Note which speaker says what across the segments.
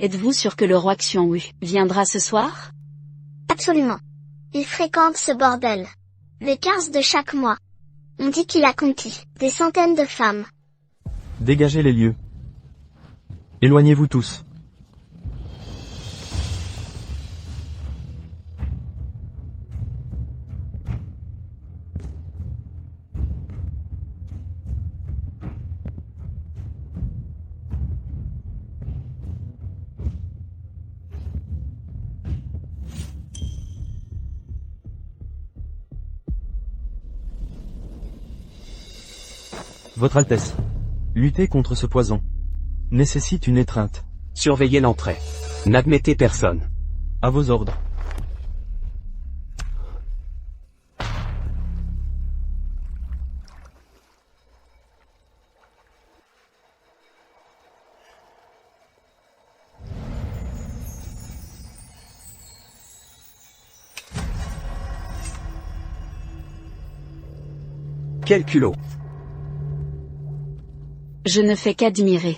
Speaker 1: Êtes-vous sûr que le roi Xiongwu viendra ce soir?
Speaker 2: Absolument. Il fréquente ce bordel. Le 15 de chaque mois. On dit qu'il a conquis des centaines de femmes.
Speaker 3: Dégagez les lieux. Éloignez-vous tous. Votre Altesse. Lutter contre ce poison nécessite une étreinte.
Speaker 4: Surveillez l'entrée. N'admettez personne.
Speaker 3: À vos ordres.
Speaker 4: Quel culot!
Speaker 1: Je ne fais qu'admirer.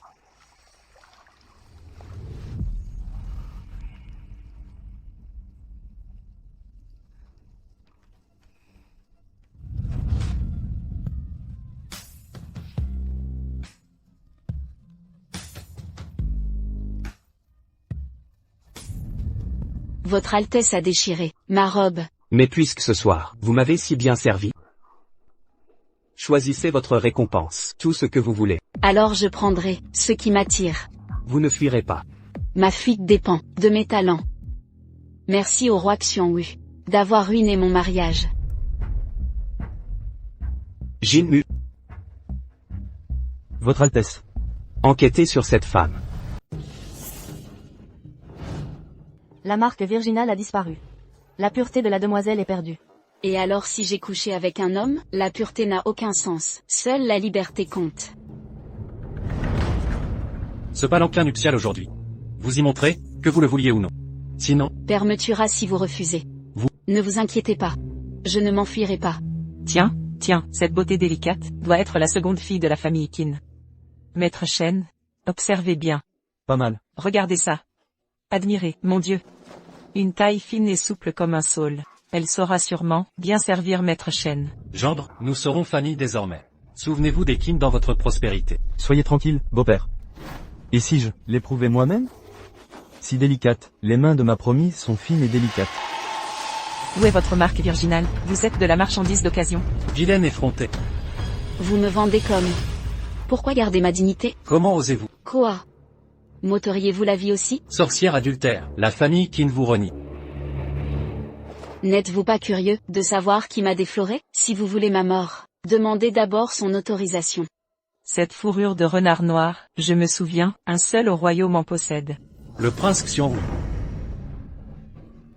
Speaker 1: Votre Altesse a déchiré ma robe.
Speaker 4: Mais puisque ce soir, vous m'avez si bien servi, choisissez votre récompense, tout ce que vous voulez.
Speaker 1: Alors je prendrai ce qui m'attire.
Speaker 4: Vous ne fuirez pas.
Speaker 1: Ma fuite dépend de mes talents. Merci au roi Xiongwu d'avoir ruiné mon mariage.
Speaker 4: Jinmu,
Speaker 3: Votre Altesse.
Speaker 4: enquêtez sur cette femme.
Speaker 5: La marque virginale a disparu. La pureté de la demoiselle est perdue.
Speaker 1: Et alors si j'ai couché avec un homme, la pureté n'a aucun sens. Seule la liberté compte.
Speaker 6: Ce palanquin nuptial aujourd'hui. Vous y montrez, que vous le vouliez ou non. Sinon,
Speaker 1: Père me tuera si vous refusez.
Speaker 6: Vous.
Speaker 1: Ne vous inquiétez pas. Je ne m'enfuirai pas.
Speaker 7: Tiens, cette beauté délicate doit être la seconde fille de la famille Qin. Maître Shen, observez bien.
Speaker 3: Pas mal.
Speaker 7: Regardez ça. Admirez, mon Dieu. Une taille fine et souple comme un saule. Elle saura sûrement bien servir Maître Shen.
Speaker 6: gendre, nous serons famille désormais. Souvenez-vous des Qin dans votre prospérité.
Speaker 3: Soyez tranquille, beau-père. Et si je l'éprouvais moi-même? Si délicate, les mains de ma promise sont fines et délicates.
Speaker 7: Où est votre marque virginale? Vous êtes de la marchandise d'occasion.
Speaker 6: Vilaine effrontée.
Speaker 1: Vous me vendez comme... Pourquoi garder ma dignité?
Speaker 6: Comment osez-vous?
Speaker 1: Quoi? M'ôteriez-vous la vie aussi?
Speaker 6: Sorcière adultère, la famille Qin vous renie.
Speaker 1: N'êtes-vous pas curieux de savoir qui m'a défloré? Si vous voulez ma mort, demandez d'abord son autorisation.
Speaker 7: Cette fourrure de renard noir, je me souviens, un seul au royaume en possède.
Speaker 6: Le prince Xiongwu.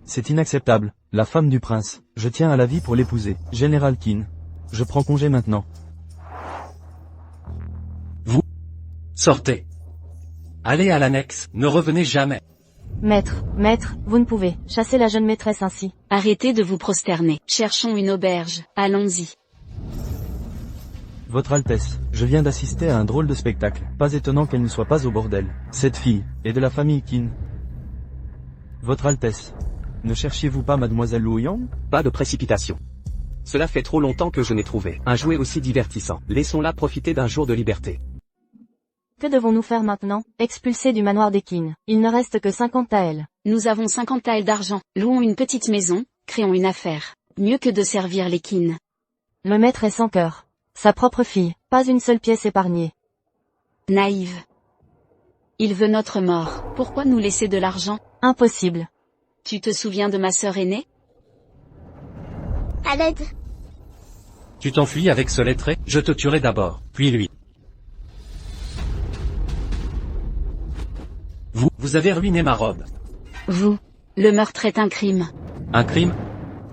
Speaker 3: C'est inacceptable. La femme du prince. Je tiens à la vie pour l'épouser. Général Qin. Je prends congé maintenant.
Speaker 6: Sortez. Allez à l'annexe, ne revenez jamais.
Speaker 5: Maître, vous ne pouvez chasser la jeune maîtresse ainsi.
Speaker 1: Arrêtez de vous prosterner. Cherchons une auberge. Allons-y.
Speaker 3: Votre Altesse, je viens d'assister à un drôle de spectacle. Pas étonnant qu'elle ne soit pas au bordel. Cette fille est de la famille Qin. Votre Altesse, ne cherchiez-vous pas mademoiselle Luo Yang?
Speaker 4: Pas de précipitation. Cela fait trop longtemps que je n'ai trouvé un jouet aussi divertissant. Laissons-la profiter d'un jour de liberté.
Speaker 5: Que devons-nous faire maintenant? Expulser du manoir des Qin. Il ne reste que 50 taels.
Speaker 1: Nous avons 50 taels d'argent. Louons une petite maison, créons une affaire. Mieux que de servir les Qin.
Speaker 5: Le maître est sans cœur. Sa propre fille, pas une seule pièce épargnée.
Speaker 1: Naïve. Il veut notre mort. Pourquoi nous laisser de l'argent?
Speaker 5: Impossible.
Speaker 1: Tu te souviens de ma sœur aînée?
Speaker 2: À l'aide.
Speaker 6: Tu t'enfuis avec ce lettré, je te tuerai d'abord, puis lui. Vous avez ruiné ma robe.
Speaker 1: Vous. Le meurtre est un crime.
Speaker 6: Un crime?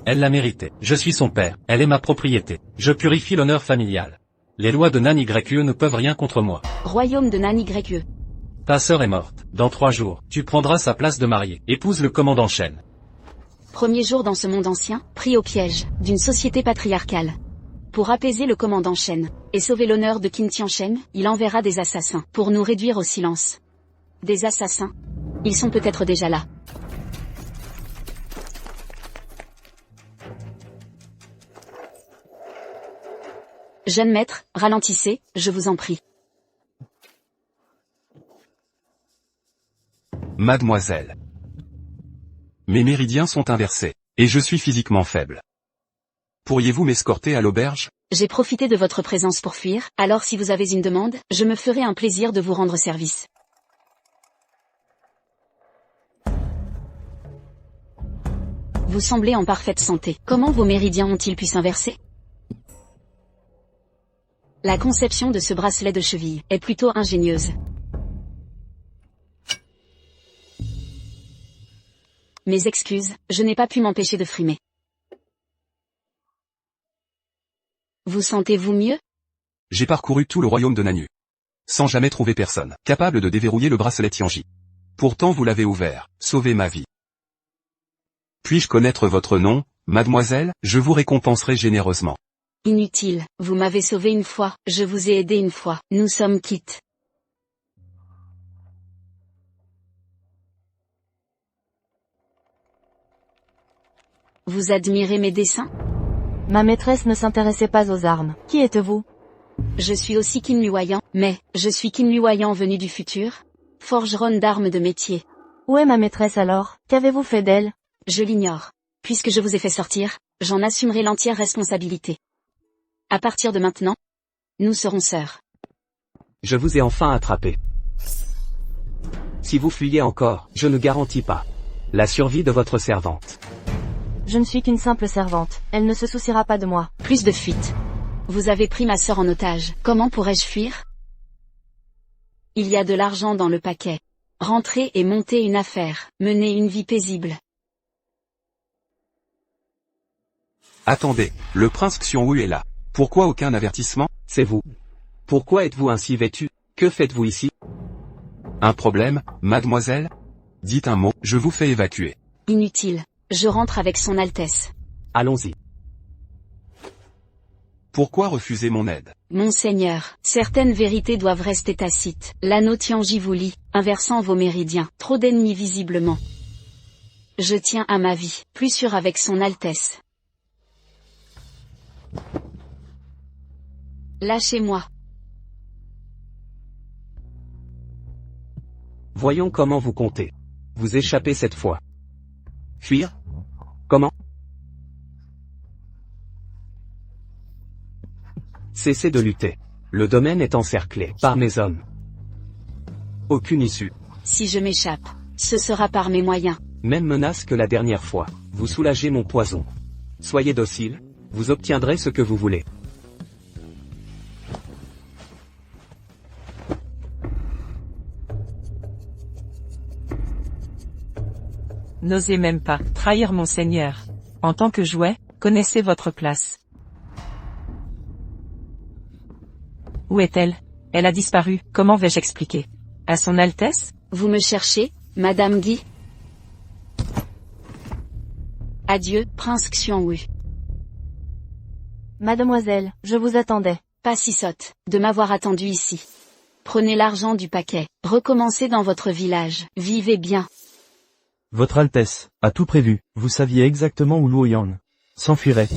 Speaker 6: Elle l'a mérité. Je suis son père, elle est ma propriété. Je purifie l'honneur familial. Les lois de Nan YE ne peuvent rien contre moi.
Speaker 1: Royaume de Nan YE.
Speaker 6: Ta sœur est morte. Dans 3 jours, tu prendras sa place de mariée. Épouse le commandant Shen.
Speaker 1: Premier jour dans ce monde ancien, pris au piège d'une société patriarcale. Pour apaiser le commandant Shen et sauver l'honneur de Qin Tianshen, il enverra des assassins pour nous réduire au silence. Des assassins. Ils sont peut-être déjà là. Jeune maître, ralentissez, je vous en prie.
Speaker 6: Mademoiselle. Mes méridiens sont inversés, et je suis physiquement faible. Pourriez-vous m'escorter à l'auberge?
Speaker 1: J'ai profité de votre présence pour fuir, alors si vous avez une demande, je me ferai un plaisir de vous rendre service. Vous semblez en parfaite santé. Comment vos méridiens ont-ils pu s'inverser? La conception de ce bracelet de cheville est plutôt ingénieuse. Mes excuses, je n'ai pas pu m'empêcher de frimer. Vous sentez-vous mieux?
Speaker 6: J'ai parcouru tout le royaume de Nanu, sans jamais trouver personne capable de déverrouiller le bracelet Tianji. Pourtant vous l'avez ouvert, sauvez ma vie. Puis-je connaître votre nom, mademoiselle? Je vous récompenserai généreusement.
Speaker 1: Inutile, vous m'avez sauvé une fois, je vous ai aidé une fois, nous sommes quittes. Vous admirez mes dessins?
Speaker 5: Ma maîtresse ne s'intéressait pas aux armes. Qui êtes-vous?
Speaker 1: Je suis aussi Qin Luoyan, mais, je suis Qin Luoyan venu du futur. Forgeronne d'armes de métier.
Speaker 5: Où est ma maîtresse alors? Qu'avez-vous fait d'elle?
Speaker 1: Je l'ignore. Puisque je vous ai fait sortir, j'en assumerai l'entière responsabilité. À partir de maintenant, nous serons sœurs.
Speaker 4: Je vous ai enfin attrapé. Si vous fuyez encore, je ne garantis pas la survie de votre servante.
Speaker 5: Je ne suis qu'une simple servante, elle ne se souciera pas de moi.
Speaker 1: Plus de fuite. Vous avez pris ma sœur en otage, comment pourrais-je fuir? Il y a de l'argent dans le paquet. Rentrez et montez une affaire, menez une vie paisible.
Speaker 6: Attendez, le prince Xiongwu est là. Pourquoi aucun avertissement?
Speaker 4: C'est vous. Pourquoi êtes-vous ainsi vêtu? Que faites-vous ici?
Speaker 6: Un problème, mademoiselle? Dites un mot, je vous fais évacuer.
Speaker 1: Inutile. Je rentre avec son Altesse.
Speaker 4: Allons-y.
Speaker 6: Pourquoi refuser mon aide?
Speaker 1: Monseigneur, certaines vérités doivent rester tacites. L'anneau Tianji vous lie, inversant vos méridiens. Trop d'ennemis visiblement. Je tiens à ma vie, plus sûr avec son Altesse. Lâchez-moi.
Speaker 4: Voyons comment vous comptez. Vous échappez cette fois. Fuir? Comment? Cessez de lutter. Le domaine est encerclé par mes hommes. Aucune issue.
Speaker 1: Si je m'échappe, ce sera par mes moyens.
Speaker 4: Même menace que la dernière fois. Vous soulagez mon poison. Soyez docile, vous obtiendrez ce que vous voulez.
Speaker 7: N'osez même pas trahir mon seigneur. En tant que jouet, connaissez votre place. Où est-elle? Elle a disparu, comment vais-je expliquer? À son Altesse?
Speaker 1: Vous me cherchez, Madame Guy? Adieu, Prince Xiongwu.
Speaker 5: Mademoiselle, je vous attendais.
Speaker 1: Pas si sotte, de m'avoir attendu ici. Prenez l'argent du paquet, recommencez dans votre village, vivez bien.
Speaker 3: Votre Altesse, a tout prévu, vous saviez exactement où Luoyan s'enfuirait.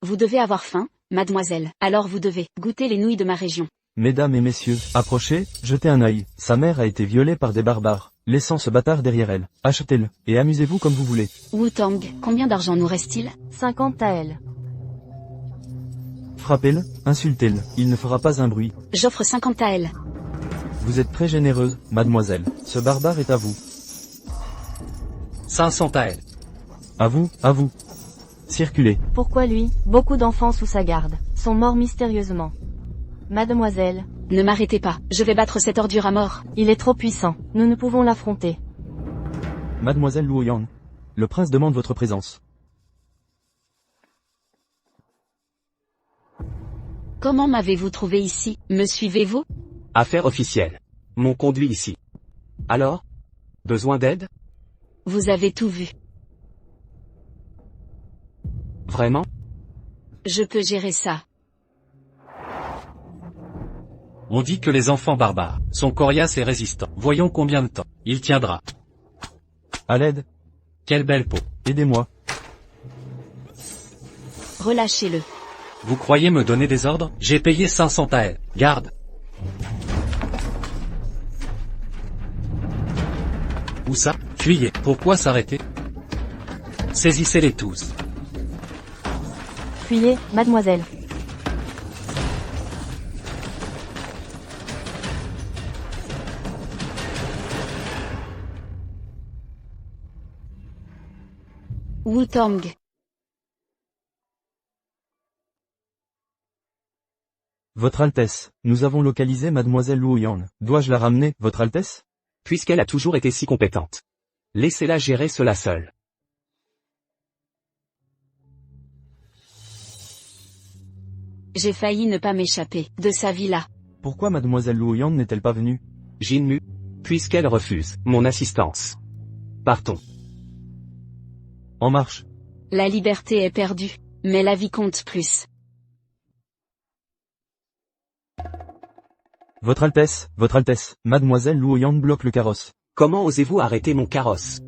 Speaker 1: Vous devez avoir faim, mademoiselle, alors vous devez goûter les nouilles de ma région.
Speaker 3: Mesdames et messieurs, approchez, jetez un œil. Sa mère a été violée par des barbares, laissant ce bâtard derrière elle. Achetez-le, et amusez-vous comme vous voulez.
Speaker 1: Wu Tang, combien d'argent nous reste-t-il?
Speaker 5: 50 à elle.
Speaker 3: Frappez-le, insultez-le, il ne fera pas un bruit.
Speaker 1: J'offre 50 à elle.
Speaker 3: Vous êtes très généreuse, mademoiselle. Ce barbare est à vous.
Speaker 6: 500 à elle.
Speaker 3: À vous, à vous. Circulez.
Speaker 5: Pourquoi lui? Beaucoup d'enfants sous sa garde sont morts mystérieusement. Mademoiselle,
Speaker 1: Ne m'arrêtez pas, je vais battre cette ordure à mort.
Speaker 5: il est trop puissant, nous ne pouvons l'affronter.
Speaker 3: Mademoiselle Luoyan. Le prince demande votre présence.
Speaker 1: Comment m'avez-vous trouvé ici? Me suivez-vous?
Speaker 4: Affaire officielle. M'ont conduit ici. Alors? Besoin d'aide?
Speaker 1: Vous avez tout vu.
Speaker 4: Vraiment?
Speaker 1: Je peux gérer ça.
Speaker 8: On dit que les enfants barbares sont coriaces et résistants. Voyons combien de temps il tiendra.
Speaker 3: À l'aide,
Speaker 8: Quelle belle peau.
Speaker 3: aidez-moi.
Speaker 1: Relâchez-le.
Speaker 8: Vous croyez me donner des ordres? J'ai payé 500 taels. Garde. Où ça? Fuyez. Pourquoi s'arrêter? Saisissez-les tous.
Speaker 5: Fuyez, mademoiselle.
Speaker 1: Wu Tong.
Speaker 3: Votre Altesse, nous avons localisé mademoiselle Luo Yan. Dois-je la ramener, Votre Altesse?
Speaker 4: Puisqu'elle a toujours été si compétente. Laissez-la gérer cela seule.
Speaker 1: J'ai failli ne pas m'échapper de sa villa.
Speaker 3: Pourquoi mademoiselle Luo Yan n'est-elle pas venue?
Speaker 4: Jinmu, puisqu'elle refuse mon assistance. Partons.
Speaker 3: En marche.
Speaker 1: La liberté est perdue, mais la vie compte plus.
Speaker 3: Votre Altesse, mademoiselle Luo Yan bloque le carrosse.
Speaker 4: Comment osez-vous arrêter mon carrosse?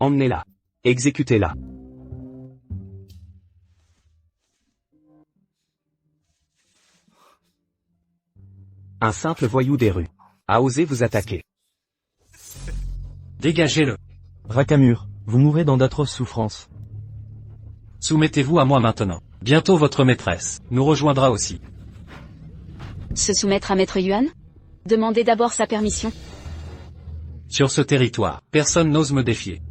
Speaker 4: Emmenez-la. Exécutez-la. Un simple voyou des rues a osé vous attaquer.
Speaker 8: Dégagez-le.
Speaker 3: Rakamur, vous mourrez dans d'atroces souffrances.
Speaker 8: Soumettez-vous à moi maintenant. Bientôt votre maîtresse nous rejoindra aussi.
Speaker 1: Se soumettre à Maître Yuan? Demandez d'abord sa permission.
Speaker 8: Sur ce territoire, personne n'ose me défier.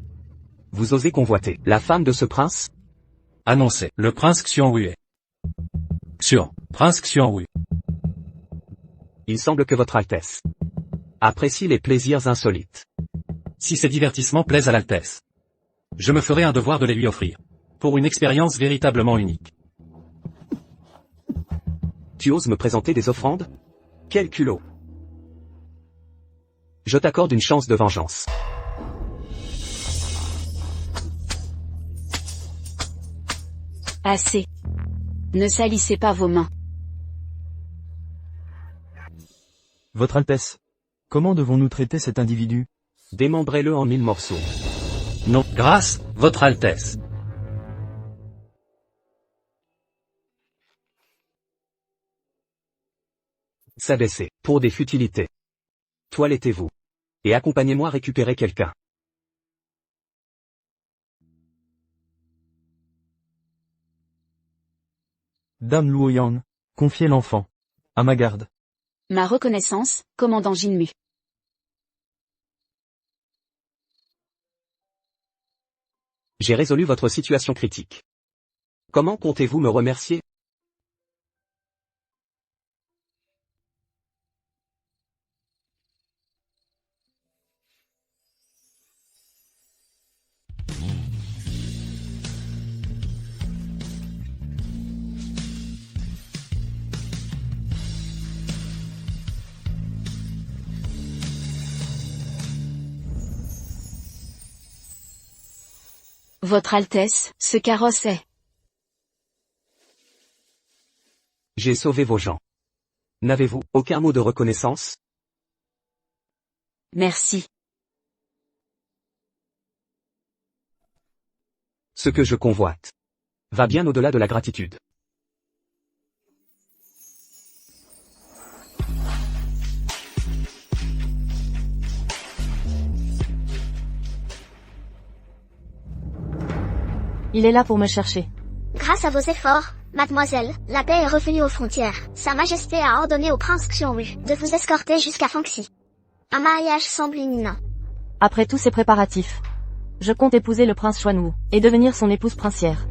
Speaker 4: Vous osez convoiter la femme de ce prince?
Speaker 8: Annoncez, le prince Xionghui. Prince Xionghui.
Speaker 4: Il semble que votre Altesse apprécie les plaisirs insolites.
Speaker 8: Si ces divertissements plaisent à l'Altesse, je me ferai un devoir de les lui offrir. Pour une expérience véritablement unique.
Speaker 4: Tu oses me présenter des offrandes? Quel culot! Je t'accorde une chance de vengeance.
Speaker 1: Assez. Ne salissez pas vos mains.
Speaker 3: Votre Altesse, comment devons-nous traiter cet individu?
Speaker 4: Démembrez-le en 1000 morceaux.
Speaker 8: Non, grâce, votre Altesse.
Speaker 4: S'abaisser, pour des futilités. Toilettez-vous. Et accompagnez-moi récupérer quelqu'un.
Speaker 3: Dame Luo Yan, confiez l'enfant. À ma garde.
Speaker 1: Ma reconnaissance, commandant Jinmu.
Speaker 4: J'ai résolu votre situation critique. Comment comptez-vous me remercier?
Speaker 1: Votre Altesse, ce carrosse est.
Speaker 4: J'ai sauvé vos gens. N'avez-vous aucun mot de reconnaissance?
Speaker 1: Merci.
Speaker 4: Ce que je convoite va bien au-delà de la gratitude.
Speaker 5: Il est là pour me chercher.
Speaker 2: Grâce à vos efforts, mademoiselle, la paix est revenue aux frontières. Sa Majesté a ordonné au prince Xionghui de vous escorter jusqu'à Fangxi. Un mariage semble imminent.
Speaker 5: Après tous ces préparatifs, je compte épouser le prince Xuanwu, et devenir son épouse princière.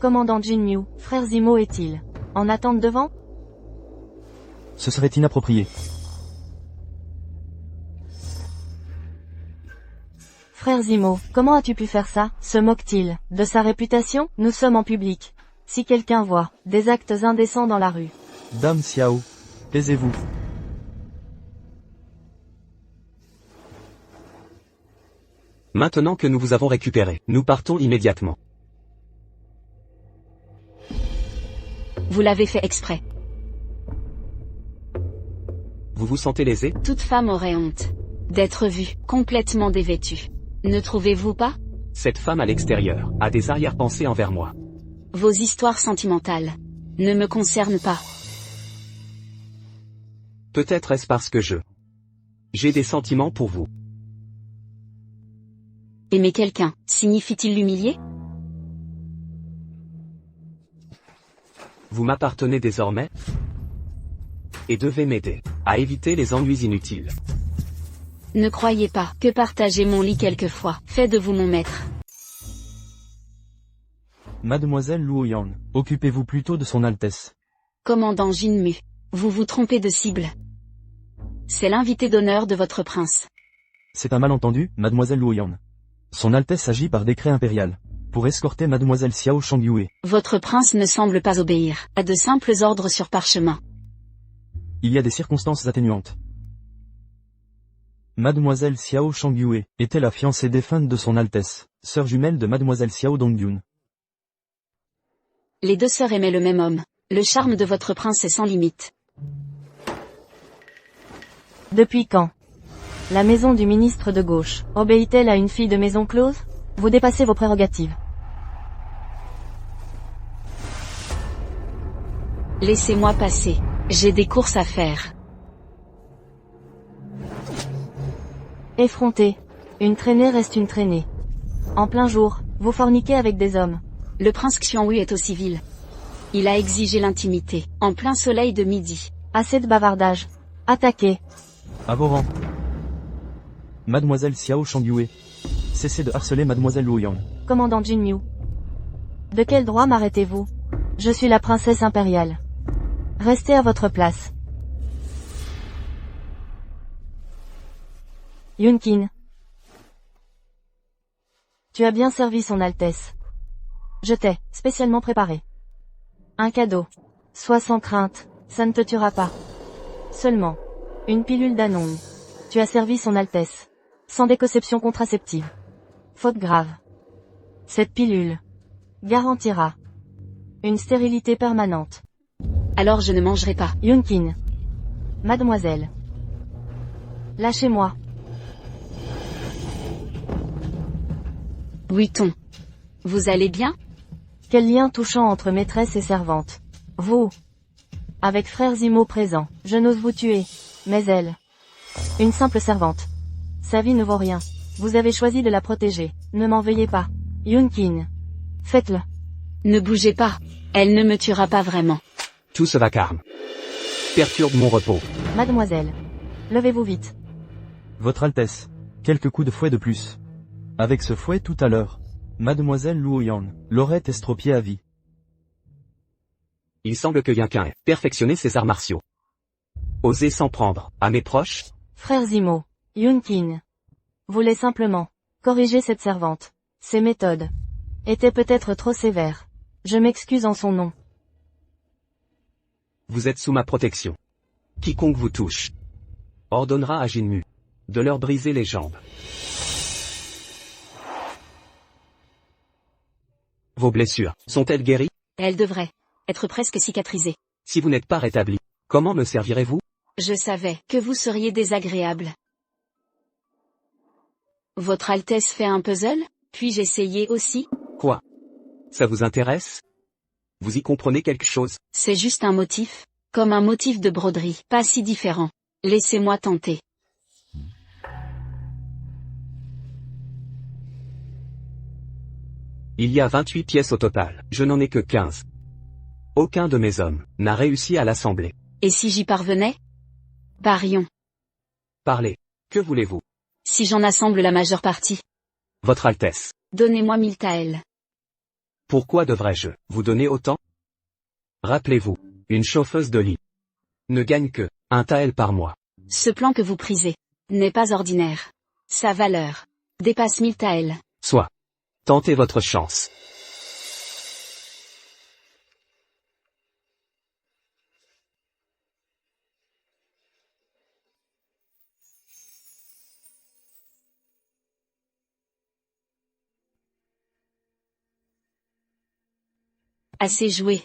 Speaker 5: Commandant Jinmu, frère Zimo est-il en attente devant?
Speaker 3: Ce serait inapproprié.
Speaker 5: Frère Zimo, comment as-tu pu faire ça? Se moque-t-il de sa réputation? Nous sommes en public. Si quelqu'un voit des actes indécents dans la rue.
Speaker 3: Dame Xiao, taisez-vous.
Speaker 4: Maintenant que nous vous avons récupéré, nous partons immédiatement.
Speaker 1: Vous l'avez fait exprès.
Speaker 4: Vous vous sentez lésé?
Speaker 1: Toute femme aurait honte d'être vue, complètement dévêtue. Ne trouvez-vous pas?
Speaker 4: Cette femme à l'extérieur a des arrière-pensées envers moi.
Speaker 1: Vos histoires sentimentales ne me concernent pas.
Speaker 4: Peut-être est-ce parce que j'ai des sentiments pour vous.
Speaker 1: Aimer quelqu'un, signifie-t-il l'humilier?
Speaker 4: Vous m'appartenez désormais et devez m'aider à éviter les ennuis inutiles.
Speaker 1: Ne croyez pas que partager mon lit quelquefois fait de vous mon maître.
Speaker 3: Mademoiselle Luoyan, occupez-vous plutôt de son Altesse.
Speaker 1: Commandant Jinmu, vous vous trompez de cible. C'est l'invité d'honneur de votre prince.
Speaker 3: C'est un malentendu, Mademoiselle Luoyan. Son Altesse agit par décret impérial. Pour escorter Mademoiselle Xiao Shangyue.
Speaker 1: Votre prince ne semble pas obéir à de simples ordres sur parchemin.
Speaker 3: Il y a des circonstances atténuantes. Mademoiselle Xiao Shangyue était la fiancée défunte de son Altesse, sœur jumelle de Mademoiselle Xiao Dongyun.
Speaker 1: Les deux sœurs aimaient le même homme. Le charme de votre prince est sans limite.
Speaker 5: Depuis quand la maison du ministre de gauche obéit-elle à une fille de maison close? Vous dépassez vos prérogatives.
Speaker 1: Laissez-moi passer. J'ai des courses à faire.
Speaker 5: Effronté. Une traînée reste une traînée. En plein jour, vous forniquez avec des hommes.
Speaker 1: Le prince Xianwu est au civil. Il a exigé l'intimité, en plein soleil de midi.
Speaker 5: Assez de bavardage. Attaquez.
Speaker 3: À vos rangs. Mademoiselle Xiao Shangyue. Cessez de harceler Mademoiselle Luoyan.
Speaker 5: Commandant Jinmu. De quel droit m'arrêtez-vous? Je suis la princesse impériale. Restez à votre place. Yunkin. Tu as bien servi son Altesse. Je t'ai spécialement préparé un cadeau. Sois sans crainte, ça ne te tuera pas. Seulement une pilule d'Anon. Tu as servi son Altesse. Sans déconception contraceptive. Faute grave. Cette pilule garantira une stérilité permanente.
Speaker 1: Alors je ne mangerai pas.
Speaker 5: Yunkin. Mademoiselle. Lâchez-moi.
Speaker 1: Buiton. Vous allez bien?
Speaker 5: Quel lien touchant entre maîtresse et servante. Vous. Avec frère Zimo présent, je n'ose vous tuer. Mais elle. Une simple servante. Sa vie ne vaut rien. Vous avez choisi de la protéger. Ne m'en veuillez pas. Yunkin. Faites-le.
Speaker 1: Ne bougez pas. Elle ne me tuera pas vraiment.
Speaker 4: Tout ce vacarme perturbe mon repos.
Speaker 5: Mademoiselle. Levez-vous vite.
Speaker 3: Votre Altesse. Quelques coups de fouet de plus. Avec ce fouet tout à l'heure. Mademoiselle Luoyan l'aurait estropié à vie.
Speaker 4: Il semble que Yunkin ait perfectionné ses arts martiaux. Osez s'en prendre à mes proches?
Speaker 5: Frère Zimo. Yunkin. Voulait simplement corriger cette servante. Ses méthodes étaient peut-être trop sévères. Je m'excuse en son nom.
Speaker 4: Vous êtes sous ma protection. Quiconque vous touche ordonnera à Jinmu de leur briser les jambes. Vos blessures sont-elles guéries?
Speaker 1: Elle devrait être presque cicatrisée.
Speaker 4: Si vous n'êtes pas rétabli, comment me servirez-vous?
Speaker 1: Je savais que vous seriez désagréable. Votre Altesse fait un puzzle? Puis-je essayer aussi?
Speaker 4: Quoi? Ça vous intéresse? Vous y comprenez quelque chose?
Speaker 1: C'est juste un motif, comme un motif de broderie, pas si différent. Laissez-moi tenter.
Speaker 4: Il y a 28 pièces au total, je n'en ai que 15. Aucun de mes hommes n'a réussi à l'assembler.
Speaker 1: Et si j'y parvenais? Parions.
Speaker 4: Parlez. Que voulez-vous?
Speaker 1: Si j'en assemble la majeure partie.
Speaker 4: Votre Altesse.
Speaker 1: Donnez-moi 1000 taels.
Speaker 4: Pourquoi devrais-je vous donner autant? Rappelez-vous, une chauffeuse de lit ne gagne que 1 tael par mois.
Speaker 1: Ce plan que vous prisez n'est pas ordinaire. Sa valeur dépasse 1000 taels.
Speaker 4: Soit. Tentez votre chance.
Speaker 1: Assez joué.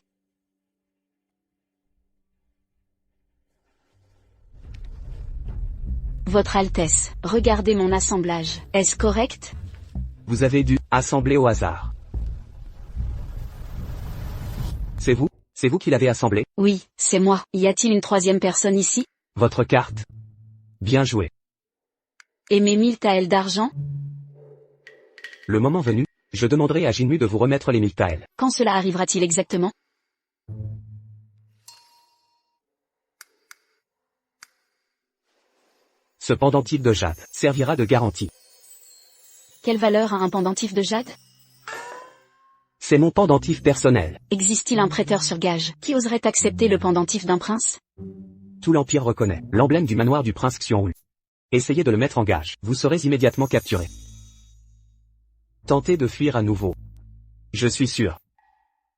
Speaker 1: Votre Altesse, regardez mon assemblage. Est-ce correct?
Speaker 4: Vous avez dû assembler au hasard. C'est vous qui l'avez assemblé?
Speaker 1: Oui, c'est moi. Y a-t-il une troisième personne ici?
Speaker 4: Votre carte. Bien joué.
Speaker 1: Et mes 1000 taels d'argent?
Speaker 4: Le moment venu, je demanderai à Jinmu de vous remettre les 1000 taels.
Speaker 1: Quand cela arrivera-t-il exactement?
Speaker 4: Ce pendentif de jade servira de garantie.
Speaker 1: Quelle valeur a un pendentif de jade?
Speaker 4: C'est mon pendentif personnel.
Speaker 1: Existe-t-il un prêteur sur gage qui oserait accepter le pendentif d'un prince?
Speaker 4: Tout l'Empire reconnaît l'emblème du manoir du prince Xiongru. Essayez de le mettre en gage, vous serez immédiatement capturé. Tentez de fuir à nouveau. Je suis sûr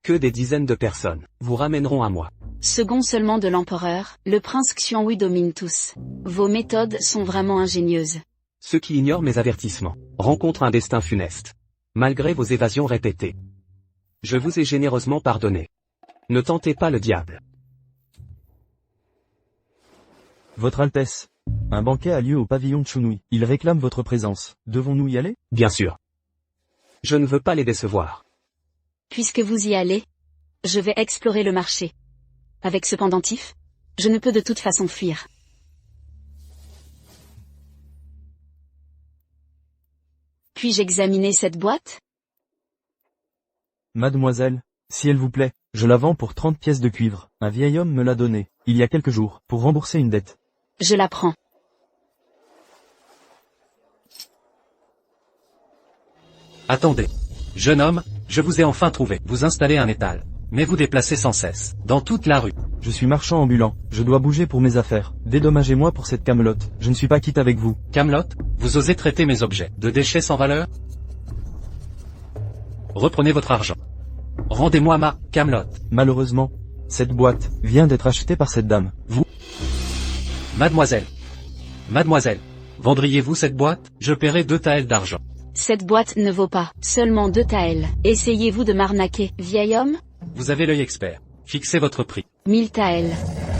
Speaker 4: que des dizaines de personnes vous ramèneront à moi.
Speaker 1: Second seulement de l'empereur, le prince Xiongru domine tous. Vos méthodes sont vraiment ingénieuses.
Speaker 4: Ceux qui ignorent mes avertissements rencontrent un destin funeste. Malgré vos évasions répétées. Je vous ai généreusement pardonné. Ne tentez pas le diable.
Speaker 3: Votre Altesse. Un banquet a lieu au pavillon de Chunui. Il réclame votre présence. Devons-nous y aller?
Speaker 4: Bien sûr. Je ne veux pas les décevoir.
Speaker 1: Puisque vous y allez, je vais explorer le marché. Avec ce pendentif, je ne peux de toute façon fuir. Puis-je examiner cette boîte?
Speaker 3: Mademoiselle, si elle vous plaît, je la vends pour 30 pièces de cuivre. Un vieil homme me l'a donnée, il y a quelques jours, pour rembourser une dette.
Speaker 1: Je la prends.
Speaker 8: Attendez. Jeune homme, je vous ai enfin trouvé. Vous installez un étal. Mais vous déplacez sans cesse. Dans toute la rue.
Speaker 3: Je suis marchand ambulant, je dois bouger pour mes affaires. Dédommagez-moi pour cette camelote, je ne suis pas quitte avec vous.
Speaker 8: Camelot, vous osez traiter mes objets de déchets sans valeur? Reprenez votre argent. Rendez-moi ma Camelot.
Speaker 3: Malheureusement, cette boîte vient d'être achetée par cette dame.
Speaker 8: Mademoiselle. Mademoiselle. Vendriez-vous cette boîte? Je paierai 2 taels d'argent.
Speaker 1: Cette boîte ne vaut pas seulement 2 taels. Essayez-vous de m'arnaquer, vieil homme?
Speaker 8: Vous avez l'œil expert. Fixez votre prix.
Speaker 1: 1000 taels.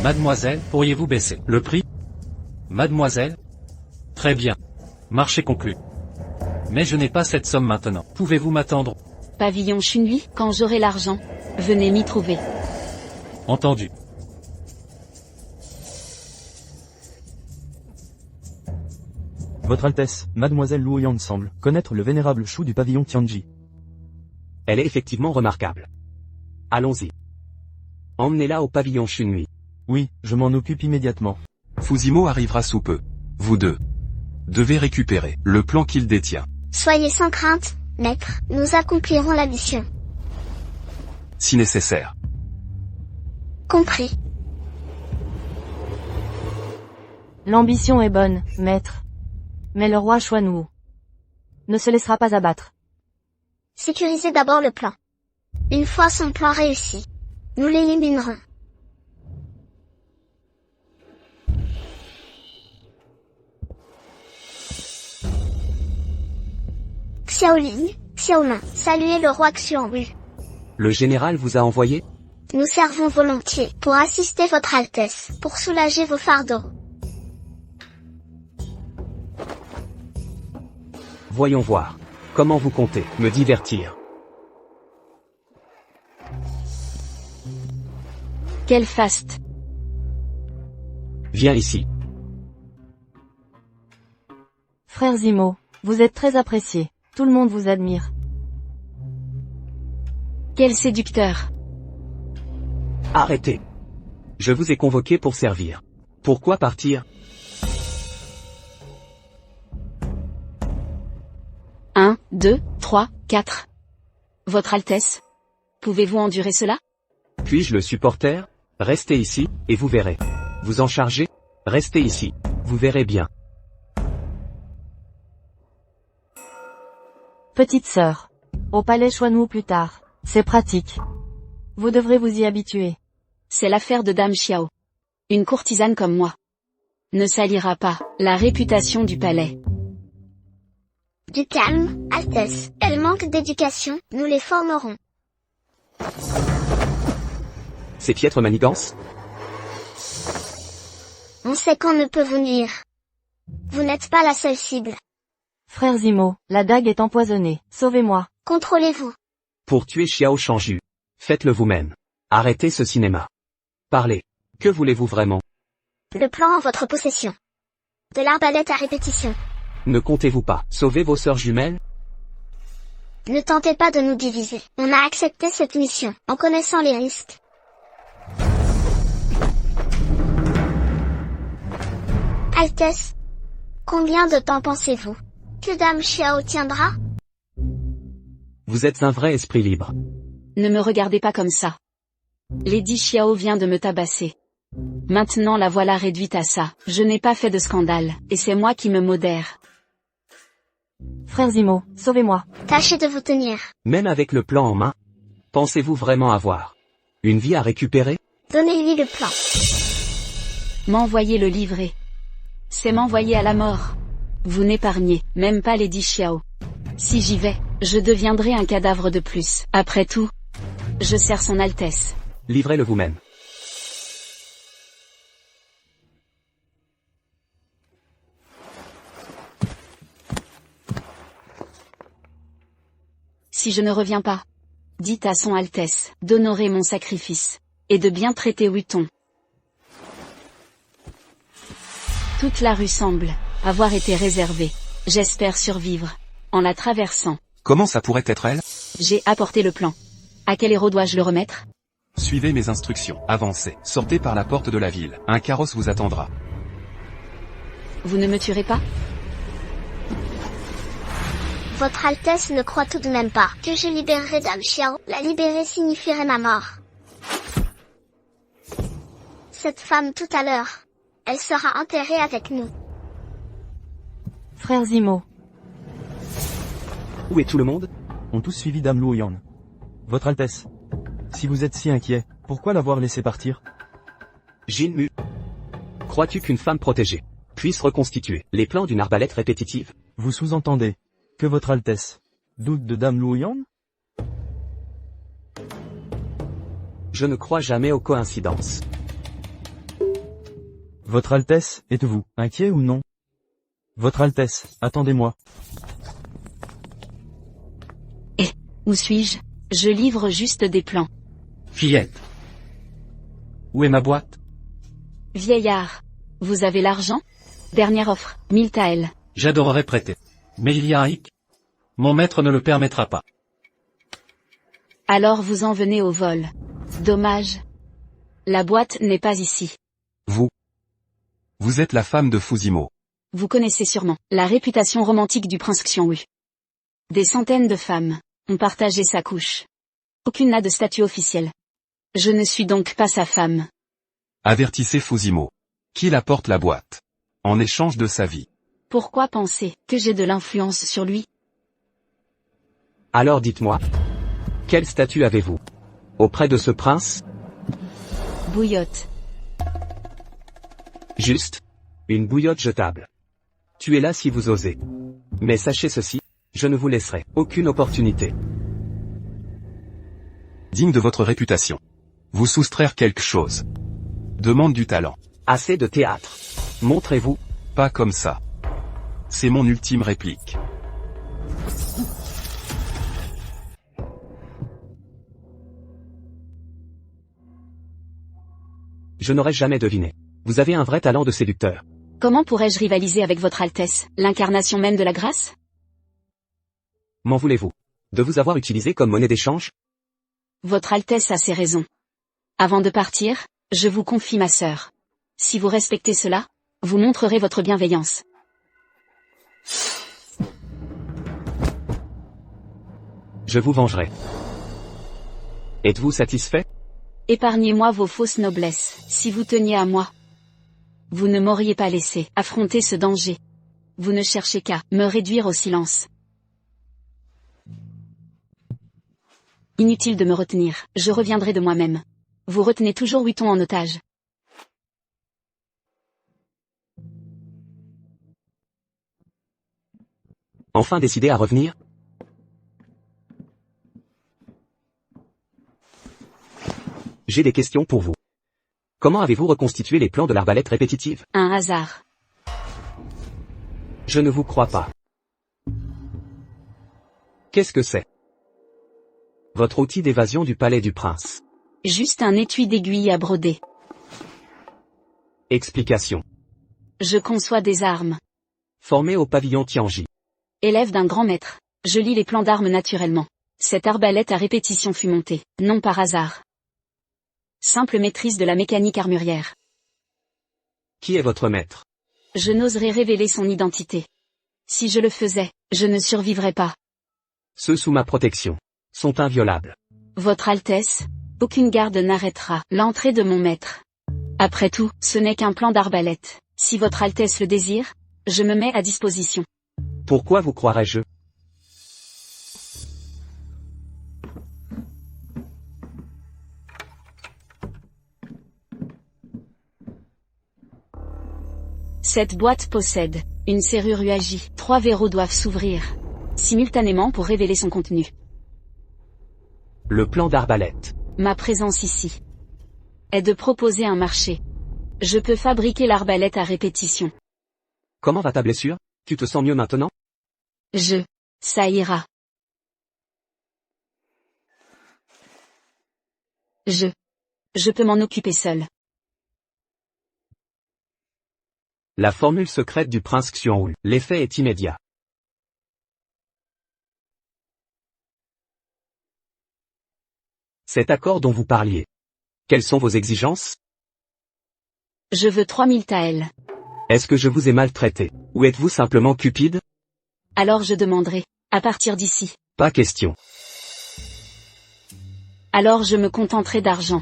Speaker 8: Mademoiselle, pourriez-vous baisser le prix? Mademoiselle? Très bien. Marché conclu. Mais je n'ai pas cette somme maintenant. Pouvez-vous m'attendre?
Speaker 1: Pavillon Chunui, quand j'aurai l'argent, venez m'y trouver.
Speaker 8: Entendu.
Speaker 3: Votre Altesse, Mademoiselle Luoyang semble connaître le vénérable chou du pavillon Tianji.
Speaker 4: Elle est effectivement remarquable. Allons-y. Emmenez-la au pavillon Chunui.
Speaker 3: Oui, je m'en occupe immédiatement.
Speaker 6: Fusimo arrivera sous peu. Vous deux devez récupérer le plan qu'il détient.
Speaker 2: Soyez sans crainte, maître, nous accomplirons la mission.
Speaker 6: Si nécessaire.
Speaker 2: Compris.
Speaker 5: L'ambition est bonne, maître. Mais le roi Xuanwu ne se laissera pas abattre.
Speaker 2: Sécurisez d'abord le plan. Une fois son plan réussi, nous l'éliminerons. Xiaoling, Xiaolin, saluez le roi Xiongru.
Speaker 4: Le général vous a envoyé?
Speaker 2: Nous servons volontiers pour assister votre Altesse, pour soulager vos fardeaux.
Speaker 4: Voyons voir. Comment vous comptez me divertir?
Speaker 1: Quel faste!
Speaker 4: Viens ici.
Speaker 5: Frère Zimo, vous êtes très apprécié. Tout le monde vous admire.
Speaker 1: Quel séducteur!
Speaker 4: Arrêtez. Je vous ai convoqué pour servir. Pourquoi partir?
Speaker 1: 1, 2, 3, 4. Votre Altesse, pouvez-vous endurer cela?
Speaker 4: Puis-je le supporter? Restez ici, et vous verrez. Vous en chargez? Restez ici. Vous verrez bien.
Speaker 5: Petite sœur. Au palais Xuanwu plus tard. C'est pratique. Vous devrez vous y habituer.
Speaker 1: C'est l'affaire de Dame Xiao. Une courtisane comme moi ne salira pas la réputation du palais.
Speaker 2: Du calme, Altesse. Elles manquent d'éducation, nous les formerons.
Speaker 4: Ces piètres manigances?
Speaker 2: On sait qu'on ne peut vous nuire. Vous n'êtes pas la seule cible.
Speaker 5: Frère Zimo, la dague est empoisonnée. Sauvez-moi.
Speaker 2: Contrôlez-vous.
Speaker 4: Pour tuer Xiao Shangju, faites-le vous-même. Arrêtez ce cinéma. Parlez. Que voulez-vous vraiment?
Speaker 2: Le plan en votre possession. De l'arbalète à répétition.
Speaker 4: Ne comptez-vous pas sauver vos sœurs jumelles?
Speaker 2: Ne tentez pas de nous diviser. On a accepté cette mission, en connaissant les risques. Altesse, combien de temps pensez-vous que Dame Xiao tiendra?
Speaker 4: Vous êtes un vrai esprit libre.
Speaker 1: Ne me regardez pas comme ça. Lady Xiao vient de me tabasser. Maintenant la voilà réduite à ça. Je n'ai pas fait de scandale, et c'est moi qui me modère.
Speaker 5: Frère Zimo, sauvez-moi.
Speaker 2: Tâchez de vous tenir.
Speaker 4: Même avec le plan en main, pensez-vous vraiment avoir une vie à récupérer?
Speaker 2: Donnez-lui le plan.
Speaker 1: M'envoyer le livret. C'est m'envoyer à la mort. Vous n'épargnez même pas Lady Xiao. Si j'y vais, je deviendrai un cadavre de plus. Après tout, je sers son Altesse.
Speaker 4: Livrez-le vous-même.
Speaker 1: Si je ne reviens pas, dites à son Altesse d'honorer mon sacrifice, et de bien traiter Wuton. Toute la rue semble avoir été réservée. J'espère survivre en la traversant.
Speaker 6: Comment ça pourrait être elle?
Speaker 1: J'ai apporté le plan. À quel héros dois-je le remettre?
Speaker 6: Suivez mes instructions. Avancez. Sortez par la porte de la ville. Un carrosse vous attendra.
Speaker 1: Vous ne me tuerez pas?
Speaker 2: Votre Altesse ne croit tout de même pas que je libérerai Dame Xiao. La libérer signifierait ma mort. Cette femme tout à l'heure, elle sera enterrée avec nous.
Speaker 5: Frère Zimo.
Speaker 4: Où est tout le monde?
Speaker 3: Ont tous suivi Dame Luoyan. Votre Altesse, si vous êtes si inquiet, pourquoi l'avoir laissé partir?
Speaker 4: Jinmu. Crois-tu qu'une femme protégée puisse reconstituer les plans d'une arbalète répétitive?
Speaker 3: Vous sous-entendez que Votre Altesse doute de Dame Luoyan?
Speaker 4: Je ne crois jamais aux coïncidences.
Speaker 3: Votre Altesse, êtes-vous inquiet ou non? Votre Altesse, attendez-moi.
Speaker 1: Où suis-je? Je livre juste des plans.
Speaker 8: Fillette. Où est ma boîte?
Speaker 1: Vieillard. Vous avez l'argent? Dernière offre, 1000 taels.
Speaker 8: J'adorerais prêter. Mais il y a un hic. Mon maître ne le permettra pas.
Speaker 1: Alors vous en venez au vol. Dommage. La boîte n'est pas ici.
Speaker 6: Vous êtes la femme de Fuzimo.
Speaker 1: Vous connaissez sûrement la réputation romantique du prince Xiongwu. Des centaines de femmes ont partagé sa couche. Aucune n'a de statut officiel. Je ne suis donc pas sa femme.
Speaker 6: Avertissez Fuzimo. Qu'il apporte la boîte. En échange de sa vie.
Speaker 1: Pourquoi penser que j'ai de l'influence sur lui?
Speaker 4: Alors dites-moi. Quel statut avez-vous auprès de ce prince?
Speaker 1: Bouillotte.
Speaker 4: Juste. Une bouillotte jetable. Tuez-la si vous osez. Mais sachez ceci, je ne vous laisserai aucune opportunité.
Speaker 6: Digne de votre réputation. Vous soustraire quelque chose. Demande du talent.
Speaker 4: Assez de théâtre. Montrez-vous.
Speaker 6: Pas comme ça. C'est mon ultime réplique.
Speaker 4: Je n'aurais jamais deviné. Vous avez un vrai talent de séducteur.
Speaker 1: Comment pourrais-je rivaliser avec votre Altesse, l'incarnation même de la grâce?
Speaker 4: M'en voulez-vous de vous avoir utilisé comme monnaie d'échange?
Speaker 1: Votre Altesse a ses raisons. Avant de partir, je vous confie ma sœur. Si vous respectez cela, vous montrerez votre bienveillance.
Speaker 4: Je vous vengerai. Êtes-vous satisfait?
Speaker 1: Épargnez-moi vos fausses noblesses, si vous teniez à moi. Vous ne m'auriez pas laissé affronter ce danger. Vous ne cherchez qu'à me réduire au silence. Inutile de me retenir, je reviendrai de moi-même. Vous retenez toujours Wuton en otage.
Speaker 4: Enfin décidé à revenir? J'ai des questions pour vous. Comment avez-vous reconstitué les plans de l'arbalète répétitive?
Speaker 1: Un hasard.
Speaker 4: Je ne vous crois pas. Qu'est-ce que c'est? Votre outil d'évasion du palais du prince.
Speaker 1: Juste un étui d'aiguille à broder.
Speaker 4: Explication.
Speaker 1: Je conçois des armes.
Speaker 4: Formé au pavillon Tianji.
Speaker 1: Élève d'un grand maître. Je lis les plans d'armes naturellement. Cette arbalète à répétition fut montée, non par hasard. Simple maîtrise de la mécanique armurière.
Speaker 4: Qui est votre maître?
Speaker 1: Je n'oserais révéler son identité. Si je le faisais, je ne survivrais pas.
Speaker 4: Ceux sous ma protection sont inviolables.
Speaker 1: Votre Altesse, aucune garde n'arrêtera l'entrée de mon maître. Après tout, ce n'est qu'un plan d'arbalète. Si votre Altesse le désire, je me mets à disposition.
Speaker 4: Pourquoi vous croirais-je?
Speaker 1: Cette boîte possède une serrure UAJ. 3 verrous doivent s'ouvrir simultanément pour révéler son contenu.
Speaker 4: Le plan d'arbalète.
Speaker 1: Ma présence ici est de proposer un marché. Je peux fabriquer l'arbalète à répétition.
Speaker 4: Comment va ta blessure? Tu te sens mieux maintenant?
Speaker 1: Ça ira. Je peux m'en occuper seul.
Speaker 4: La formule secrète du prince Xuanwu. L'effet est immédiat. Cet accord dont vous parliez. Quelles sont vos exigences?
Speaker 1: Je veux 3000 taels.
Speaker 4: Est-ce que je vous ai maltraité? Ou êtes-vous simplement cupide?
Speaker 1: Alors je demanderai, à partir d'ici.
Speaker 4: Pas question.
Speaker 1: Alors je me contenterai d'argent.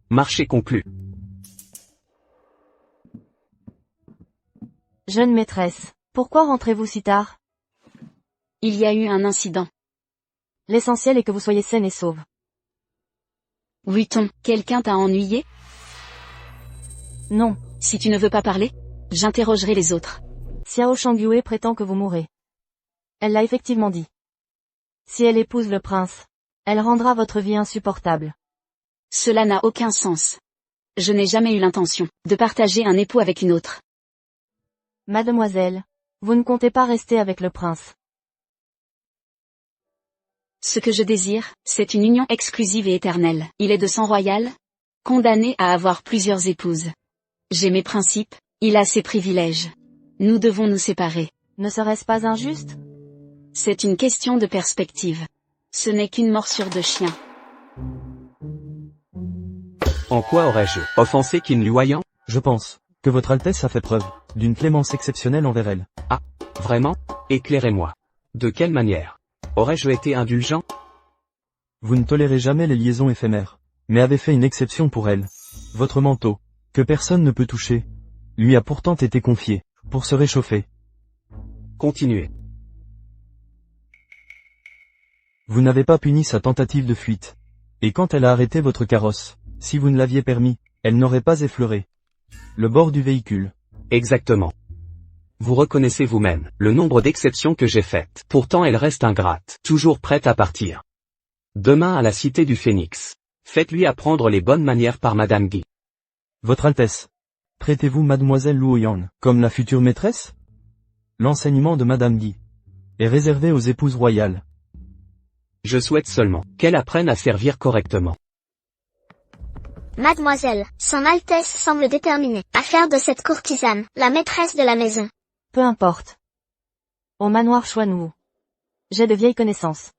Speaker 4: Marché conclu.
Speaker 5: Jeune maîtresse, pourquoi rentrez-vous si tard?
Speaker 1: Il y a eu un incident.
Speaker 5: L'essentiel est que vous soyez saine et sauve.
Speaker 1: Vuitton, quelqu'un t'a ennuyé?
Speaker 5: Non.
Speaker 1: Si tu ne veux pas parler, j'interrogerai les autres.
Speaker 5: Xiao Shangyue prétend que vous mourrez. Elle l'a effectivement dit. Si elle épouse le prince, elle rendra votre vie insupportable.
Speaker 1: Cela n'a aucun sens. Je n'ai jamais eu l'intention de partager un époux avec une autre.
Speaker 5: Mademoiselle, vous ne comptez pas rester avec le prince.
Speaker 1: Ce que je désire, c'est une union exclusive et éternelle. Il est de sang royal, condamné à avoir plusieurs épouses. J'ai mes principes, il a ses privilèges. Nous devons nous séparer.
Speaker 5: Ne serait-ce pas injuste?
Speaker 1: C'est une question de perspective. Ce n'est qu'une morsure de chien.
Speaker 4: En quoi aurais-je offensé Qin Luoyang?
Speaker 3: Je pense que votre Altesse a fait preuve d'une clémence exceptionnelle envers elle.
Speaker 4: Ah, vraiment? Éclairez-moi. De quelle manière? Aurais-je été indulgent?
Speaker 3: Vous ne tolérez jamais les liaisons éphémères, mais avez fait une exception pour elle. Votre manteau, que personne ne peut toucher, lui a pourtant été confié, pour se réchauffer.
Speaker 4: Continuez.
Speaker 3: Vous n'avez pas puni sa tentative de fuite. Et quand elle a arrêté votre carrosse, si vous ne l'aviez permis, elle n'aurait pas effleuré le bord du véhicule.
Speaker 4: Exactement. Vous reconnaissez vous-même le nombre d'exceptions que j'ai faites. Pourtant elle reste ingrate, toujours prête à partir. Demain à la cité du Phénix. Faites-lui apprendre les bonnes manières par Madame Guy.
Speaker 3: Votre Altesse, traitez-vous Mademoiselle Luoyang comme la future maîtresse? L'enseignement de Madame Guy est réservé aux épouses royales.
Speaker 4: Je souhaite seulement qu'elle apprenne à servir correctement.
Speaker 2: Mademoiselle, son Altesse semble déterminée à faire de cette courtisane la maîtresse de la maison.
Speaker 5: Peu importe. Au manoir Xuanwu. J'ai de vieilles connaissances.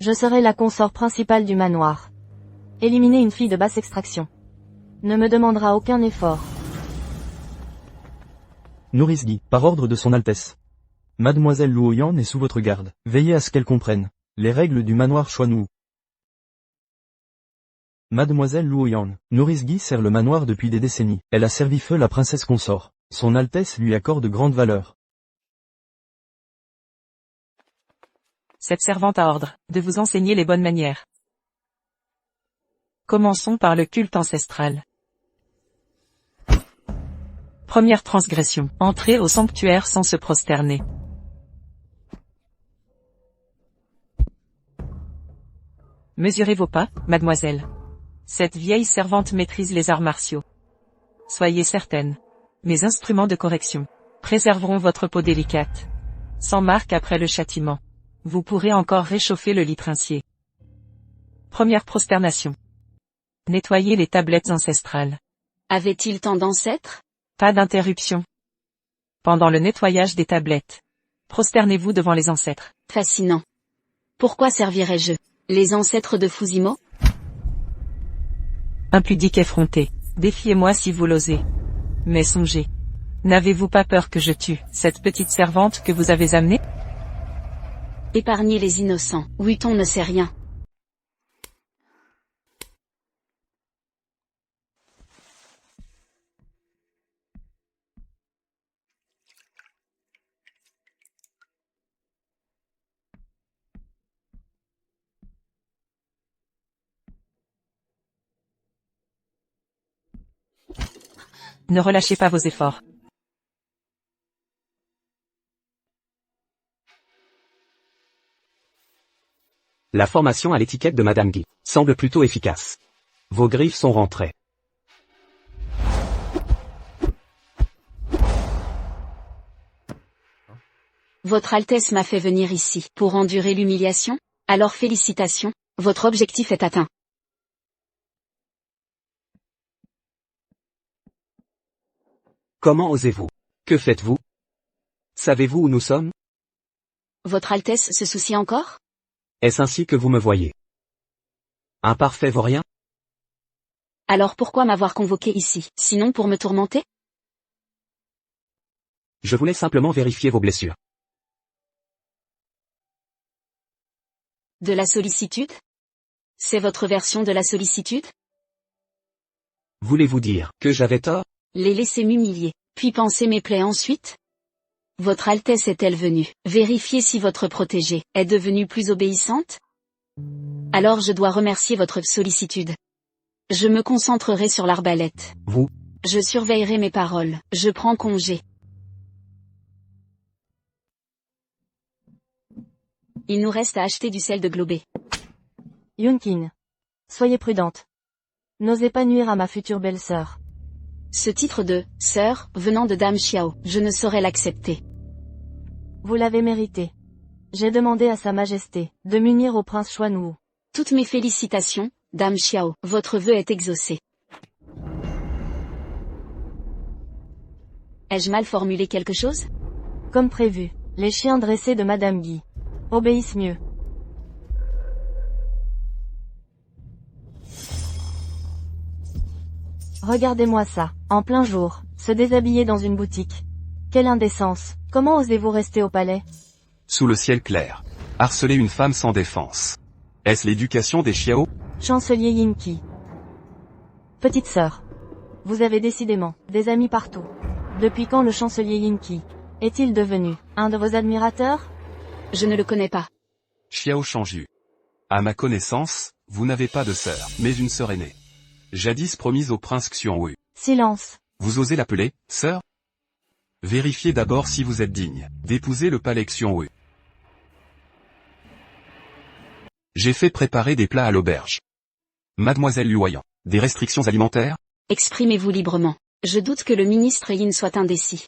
Speaker 5: Je serai la consort principale du manoir. Éliminer une fille de basse extraction ne me demandera aucun effort.
Speaker 3: Nourrice Guy, par ordre de son Altesse. Mademoiselle Luoyang est sous votre garde. Veillez à ce qu'elle comprenne les règles du manoir Xuanwu. Mademoiselle Luoyang, nourrice Guy sert le manoir depuis des décennies. Elle a servi feu la princesse consort. Son Altesse lui accorde grande valeur.
Speaker 7: Cette servante a ordre de vous enseigner les bonnes manières. Commençons par le culte ancestral. Première transgression. Entrer au sanctuaire sans se prosterner. Mesurez vos pas, mademoiselle. Cette vieille servante maîtrise les arts martiaux. Soyez certaine. Mes instruments de correction préserveront votre peau délicate. Sans marque après le châtiment. Vous pourrez encore réchauffer le lit princier. Première prosternation. Nettoyez les tablettes ancestrales.
Speaker 1: Avait-il tant d'ancêtres?
Speaker 7: Pas d'interruption. Pendant le nettoyage des tablettes, prosternez-vous devant les ancêtres.
Speaker 1: Fascinant. Pourquoi servirais-je? Les ancêtres de Fusimo?
Speaker 7: Impudique effronté. Défiez-moi si vous l'osez. Mais songez. N'avez-vous pas peur que je tue cette petite servante que vous avez amenée?
Speaker 1: Épargnez les innocents. Wutton ne sait rien.
Speaker 7: Ne relâchez pas vos efforts.
Speaker 4: La formation à l'étiquette de Madame Guy semble plutôt efficace. Vos griffes sont rentrées.
Speaker 1: Votre Altesse m'a fait venir ici pour endurer l'humiliation? Alors félicitations, votre objectif est atteint.
Speaker 4: Comment osez-vous? Que faites-vous? Savez-vous où nous sommes?
Speaker 1: Votre Altesse se soucie encore?
Speaker 4: Est-ce ainsi que vous me voyez? Un parfait vaurien?
Speaker 1: Alors pourquoi m'avoir convoqué ici, sinon pour me tourmenter?
Speaker 4: Je voulais simplement vérifier vos blessures.
Speaker 1: De la sollicitude? C'est votre version de la sollicitude?
Speaker 4: Voulez-vous dire que j'avais tort?
Speaker 1: Les laisser m'humilier, puis penser mes plaies ensuite? Votre Altesse est-elle venue vérifier si votre protégée est devenue plus obéissante? Alors je dois remercier votre sollicitude. Je me concentrerai sur l'arbalète.
Speaker 4: Vous?
Speaker 1: Je surveillerai mes paroles. Je prends congé. Il nous reste à acheter du sel de Globé.
Speaker 5: Yunkin. Soyez prudente. N'osez pas nuire à ma future belle-sœur.
Speaker 1: Ce titre de « sœur » venant de Dame Xiao, je ne saurais l'accepter.
Speaker 5: Vous l'avez mérité. J'ai demandé à Sa Majesté de m'unir au prince Xuanwu.
Speaker 1: Toutes mes félicitations, Dame Xiao, votre vœu est exaucé. Ai-je mal formulé quelque chose?
Speaker 5: Comme prévu, les chiens dressés de Madame Guy obéissent mieux. Regardez-moi ça, en plein jour, se déshabiller dans une boutique. Quelle indécence, comment osez-vous rester au palais?
Speaker 6: Sous le ciel clair. Harceler une femme sans défense. Est-ce l'éducation des Xiao?
Speaker 5: Chancelier Yinki. Petite sœur. Vous avez décidément des amis partout. Depuis quand le chancelier Yinki est-il devenu un de vos admirateurs?
Speaker 1: Je ne le connais pas.
Speaker 6: Xiao Shangyu. À ma connaissance, vous n'avez pas de sœur, mais une sœur aînée. Jadis promise au prince Xiongwu.
Speaker 5: Silence.
Speaker 6: Vous osez l'appeler, sœur? Vérifiez d'abord si vous êtes digne d'épouser le palais Xiongwu. J'ai fait préparer des plats à l'auberge. Mademoiselle Luoyang, des restrictions alimentaires?
Speaker 1: Exprimez-vous librement. Je doute que le ministre Yin soit indécis.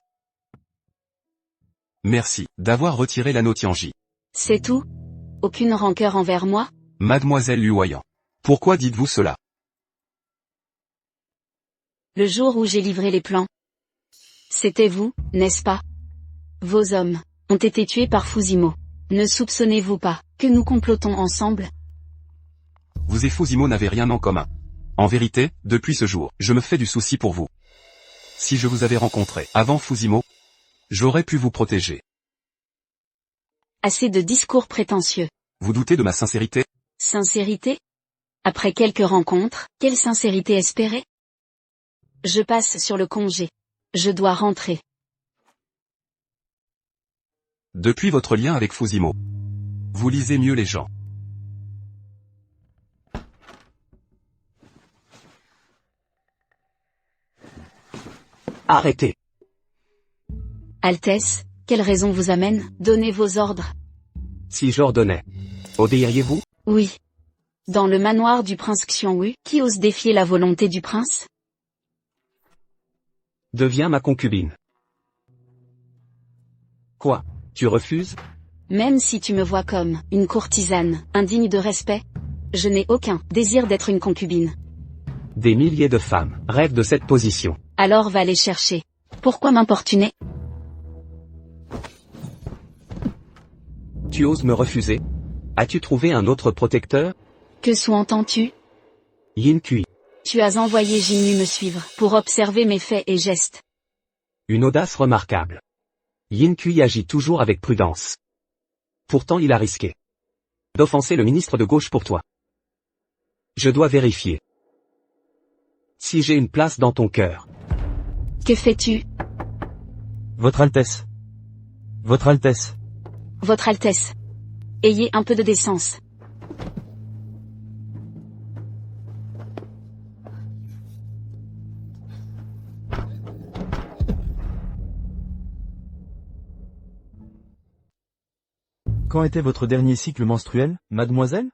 Speaker 6: Merci d'avoir retiré l'anneau Tianji.
Speaker 1: C'est tout? Aucune rancœur envers moi?
Speaker 6: Mademoiselle Luoyang. Pourquoi dites-vous cela?
Speaker 1: Le jour où j'ai livré les plans. C'était vous, n'est-ce pas? Vos hommes ont été tués par Fusimo. Ne soupçonnez-vous pas que nous complotons ensemble?
Speaker 6: Vous et Fusimo n'avez rien en commun. En vérité, depuis ce jour, je me fais du souci pour vous. Si je vous avais rencontré avant Fusimo, j'aurais pu vous protéger.
Speaker 1: Assez de discours prétentieux.
Speaker 6: Vous doutez de ma sincérité?
Speaker 1: Sincérité? Après quelques rencontres, quelle sincérité espérer? Je passe sur le congé. Je dois rentrer.
Speaker 6: Depuis votre lien avec Fusimo, vous lisez mieux les gens.
Speaker 4: Arrêtez.
Speaker 1: Altesse, quelle raison vous amène? Donnez vos ordres.
Speaker 4: Si j'ordonnais, obéiriez-vous?
Speaker 1: Oui. Dans le manoir du prince Xiongwu, qui ose défier la volonté du prince?
Speaker 4: Deviens ma concubine. Quoi? Tu refuses?
Speaker 1: Même si tu me vois comme une courtisane, indigne de respect, je n'ai aucun désir d'être une concubine.
Speaker 4: Des milliers de femmes rêvent de cette position.
Speaker 1: Alors va les chercher. Pourquoi m'importuner?
Speaker 4: Tu oses me refuser? As-tu trouvé un autre protecteur?
Speaker 1: Que sous-entends-tu?
Speaker 4: Yin Kui.
Speaker 1: Tu as envoyé Jinmu me suivre, pour observer mes faits et gestes.
Speaker 4: Une audace remarquable. Yin Kui agit toujours avec prudence. Pourtant il a risqué d'offenser le ministre de gauche pour toi. Je dois vérifier si j'ai une place dans ton cœur.
Speaker 1: Que fais-tu?
Speaker 3: Votre Altesse. Votre Altesse.
Speaker 1: Votre Altesse. Ayez un peu de décence.
Speaker 3: Quand était votre dernier cycle menstruel, mademoiselle?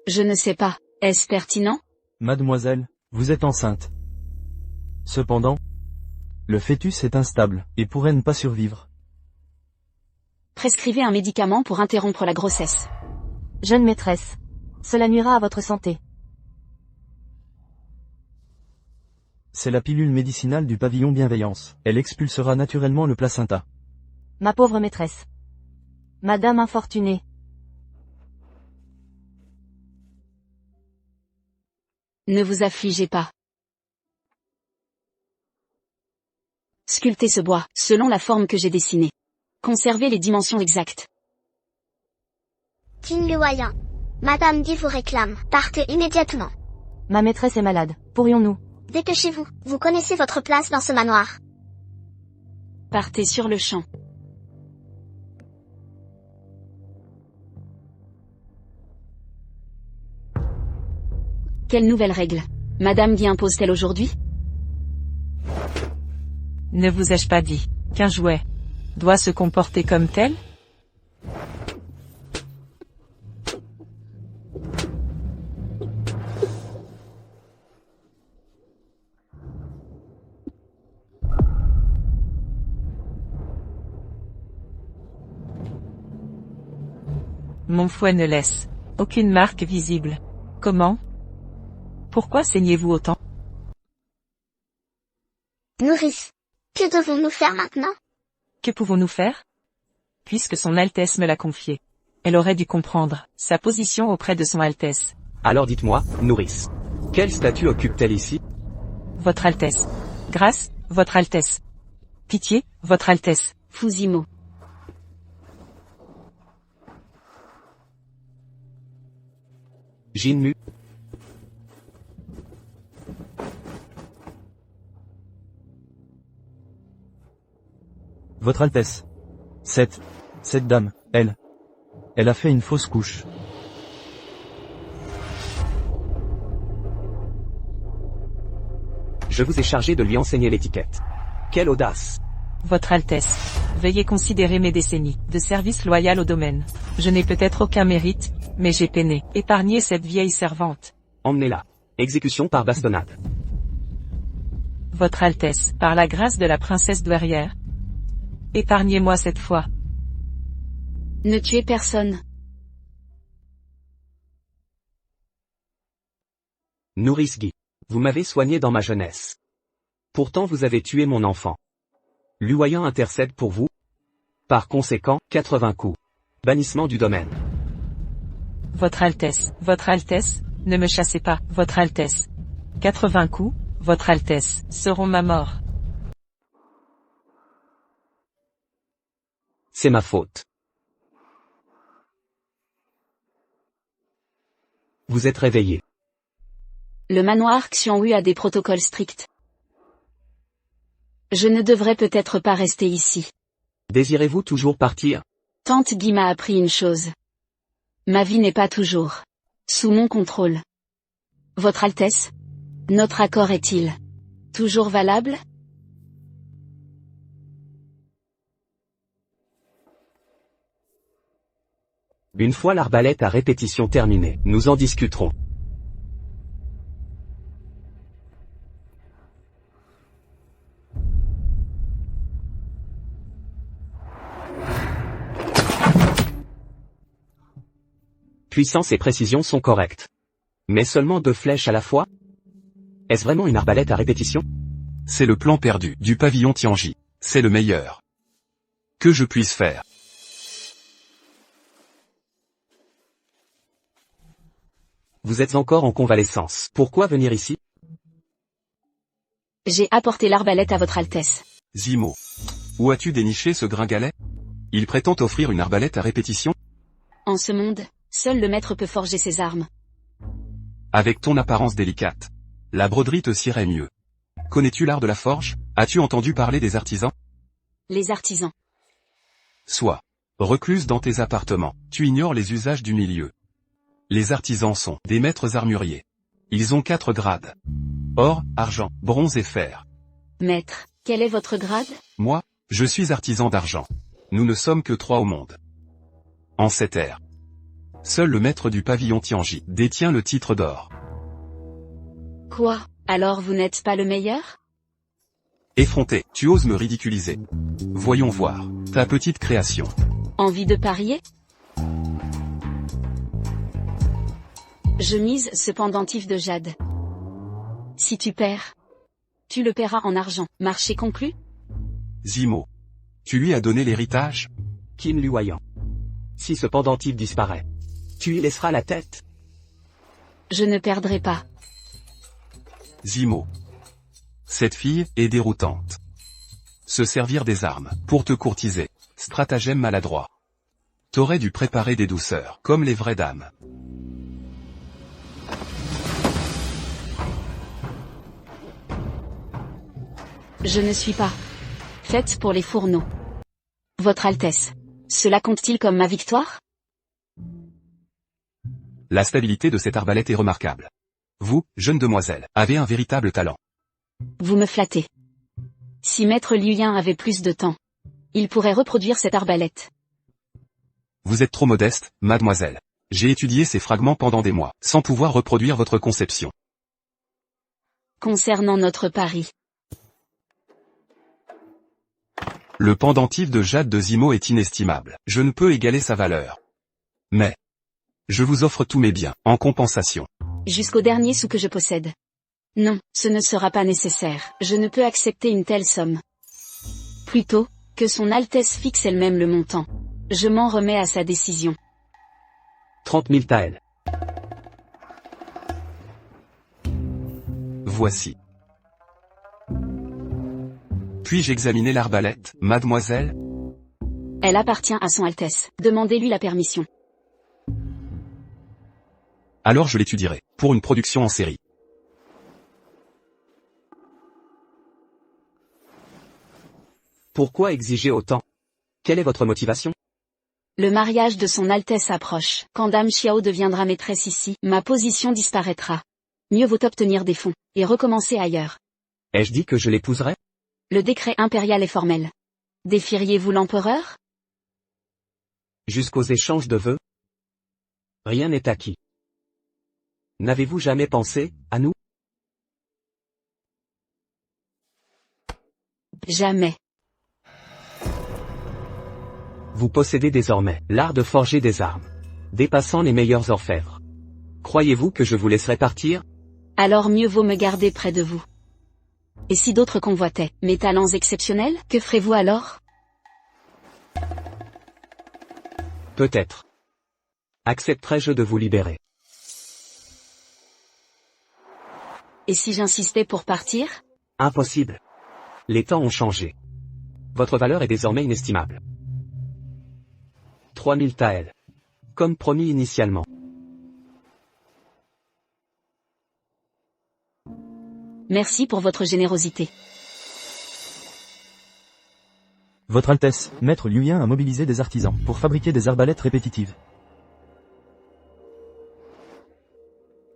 Speaker 1: Je ne sais pas. Est-ce pertinent?
Speaker 3: Mademoiselle, vous êtes enceinte. Cependant, le fœtus est instable, et pourrait ne pas survivre.
Speaker 1: Prescrivez un médicament pour interrompre la grossesse.
Speaker 5: Jeune maîtresse. Cela nuira à votre santé.
Speaker 3: C'est la pilule médicinale du pavillon bienveillance. Elle expulsera naturellement le placenta.
Speaker 5: Ma pauvre maîtresse. Madame infortunée.
Speaker 1: Ne vous affligez pas. Sculptez ce bois, selon la forme que j'ai dessinée. Conservez les dimensions exactes.
Speaker 2: Qin Luoyang. Madame Di vous réclame. Partez immédiatement.
Speaker 5: Ma maîtresse est malade. Pourrions-nous?
Speaker 2: Dépêchez-vous, vous connaissez votre place dans ce manoir.
Speaker 1: Partez sur le champ. Quelle nouvelle règle Madame Guy impose-t-elle aujourd'hui?
Speaker 7: Ne vous ai-je pas dit qu'un jouet doit se comporter comme tel? Mon fouet ne laisse aucune marque visible. Comment? Pourquoi saignez-vous autant?
Speaker 2: Nourrice. Que devons-nous faire maintenant?
Speaker 7: Que pouvons-nous faire? Puisque son Altesse me l'a confié. Elle aurait dû comprendre sa position auprès de son Altesse.
Speaker 4: Alors dites-moi, nourrice. Quel statut occupe-t-elle ici?
Speaker 7: Votre Altesse. Grâce, Votre Altesse. Pitié, Votre Altesse.
Speaker 1: Fusimo.
Speaker 4: Jinmu.
Speaker 3: Votre Altesse. Cette dame, elle a fait une fausse couche.
Speaker 4: Je vous ai chargé de lui enseigner l'étiquette. Quelle audace!
Speaker 7: Votre Altesse. Veuillez considérer mes décennies de service loyal au domaine. Je n'ai peut-être aucun mérite, mais j'ai peiné, épargné cette vieille servante.
Speaker 4: Emmenez-la. Exécution par bastonnade.
Speaker 7: Votre Altesse, par la grâce de la princesse douairière. Épargnez-moi cette fois.
Speaker 1: Ne tuez personne.
Speaker 4: Nourrice Guy. Vous m'avez soigné dans ma jeunesse. Pourtant vous avez tué mon enfant. Luoyang intercède pour vous. Par conséquent, 80 coups. Bannissement du domaine.
Speaker 7: Votre Altesse, ne me chassez pas, Votre Altesse. 80 coups, Votre Altesse, seront ma mort.
Speaker 4: C'est ma faute. Vous êtes réveillé.
Speaker 1: Le manoir Xionghu a des protocoles stricts. Je ne devrais peut-être pas rester ici.
Speaker 4: Désirez-vous toujours partir?
Speaker 1: Tante Guy m'a appris une chose. Ma vie n'est pas toujours sous mon contrôle. Votre Altesse, notre accord est-il toujours valable?
Speaker 4: Une fois l'arbalète à répétition terminée, nous en discuterons. Puissance et précision sont correctes. Mais seulement 2 flèches à la fois? Est-ce vraiment une arbalète à répétition?
Speaker 6: C'est le plan perdu du pavillon Tianji. C'est le meilleur que je puisse faire.
Speaker 4: Vous êtes encore en convalescence. Pourquoi venir ici?
Speaker 1: J'ai apporté l'arbalète à votre Altesse.
Speaker 6: Zimo. Où as-tu déniché ce gringalet? Il prétend offrir une arbalète à répétition?
Speaker 1: En ce monde, seul le maître peut forger ses armes.
Speaker 6: Avec ton apparence délicate, la broderie te sirait mieux. Connais-tu l'art de la forge? As-tu entendu parler des artisans?
Speaker 1: Les artisans.
Speaker 6: Sois recluse dans tes appartements. Tu ignores les usages du milieu. Les artisans sont des maîtres armuriers. Ils ont 4 grades. Or, argent, bronze et fer.
Speaker 1: Maître, quel est votre grade?
Speaker 6: Moi, je suis artisan d'argent. Nous ne sommes que 3 au monde. En cette ère, seul le maître du pavillon Tianji détient le titre d'or.
Speaker 1: Quoi? Alors vous n'êtes pas le meilleur?
Speaker 6: Effronté, tu oses me ridiculiser. Voyons voir ta petite création.
Speaker 1: Envie de parier? Je mise ce pendentif de jade. Si tu perds, tu le paieras en argent. Marché conclu?
Speaker 6: Zimo. Tu lui as donné l'héritage?
Speaker 4: Qin Luoyang. Si ce pendentif disparaît, tu y laisseras la tête?
Speaker 1: Je ne perdrai pas.
Speaker 6: Zimo. Cette fille est déroutante. Se servir des armes pour te courtiser. Stratagème maladroit. T'aurais dû préparer des douceurs, comme les vraies dames.
Speaker 1: Je ne suis pas faite pour les fourneaux. Votre Altesse, cela compte-t-il comme ma victoire?
Speaker 6: La stabilité de cette arbalète est remarquable. Vous, jeune demoiselle, avez un véritable talent.
Speaker 1: Vous me flattez. Si Maître Liuyan avait plus de temps, il pourrait reproduire cette arbalète.
Speaker 6: Vous êtes trop modeste, mademoiselle. J'ai étudié ces fragments pendant des mois, sans pouvoir reproduire votre conception.
Speaker 1: Concernant notre pari.
Speaker 6: Le pendentif de jade de Zimo est inestimable. Je ne peux égaler sa valeur. Mais je vous offre tous mes biens, en compensation.
Speaker 1: Jusqu'au dernier sou que je possède. Non, ce ne sera pas nécessaire. Je ne peux accepter une telle somme. Plutôt, que son Altesse fixe elle-même le montant. Je m'en remets à sa décision.
Speaker 4: 30 000 taels.
Speaker 6: Voici. Puis-je examiner l'arbalète, mademoiselle?
Speaker 1: Elle appartient à son Altesse. Demandez-lui la permission.
Speaker 6: Alors je l'étudierai, pour une production en série.
Speaker 4: Pourquoi exiger autant? Quelle est votre motivation?
Speaker 1: Le mariage de son Altesse approche. Quand Dame Xiao deviendra maîtresse ici, ma position disparaîtra. Mieux vaut obtenir des fonds, et recommencer ailleurs.
Speaker 4: Ai-je dit que je l'épouserais?
Speaker 1: Le décret impérial est formel. Défieriez-vous l'empereur?
Speaker 4: Jusqu'aux échanges de vœux? Rien n'est acquis. N'avez-vous jamais pensé à nous?
Speaker 1: Jamais.
Speaker 4: Vous possédez désormais l'art de forger des armes, dépassant les meilleurs orfèvres. Croyez-vous que je vous laisserai partir?
Speaker 1: Alors mieux vaut me garder près de vous. Et si d'autres convoitaient mes talents exceptionnels, que ferez-vous alors?
Speaker 4: Peut-être. Accepterai-je de vous libérer?
Speaker 1: Et si j'insistais pour partir?
Speaker 4: Impossible. Les temps ont changé. Votre valeur est désormais inestimable. 3000 taels. Comme promis initialement.
Speaker 1: Merci pour votre générosité.
Speaker 3: Votre Altesse, Maître Liuyan a mobilisé des artisans pour fabriquer des arbalètes répétitives.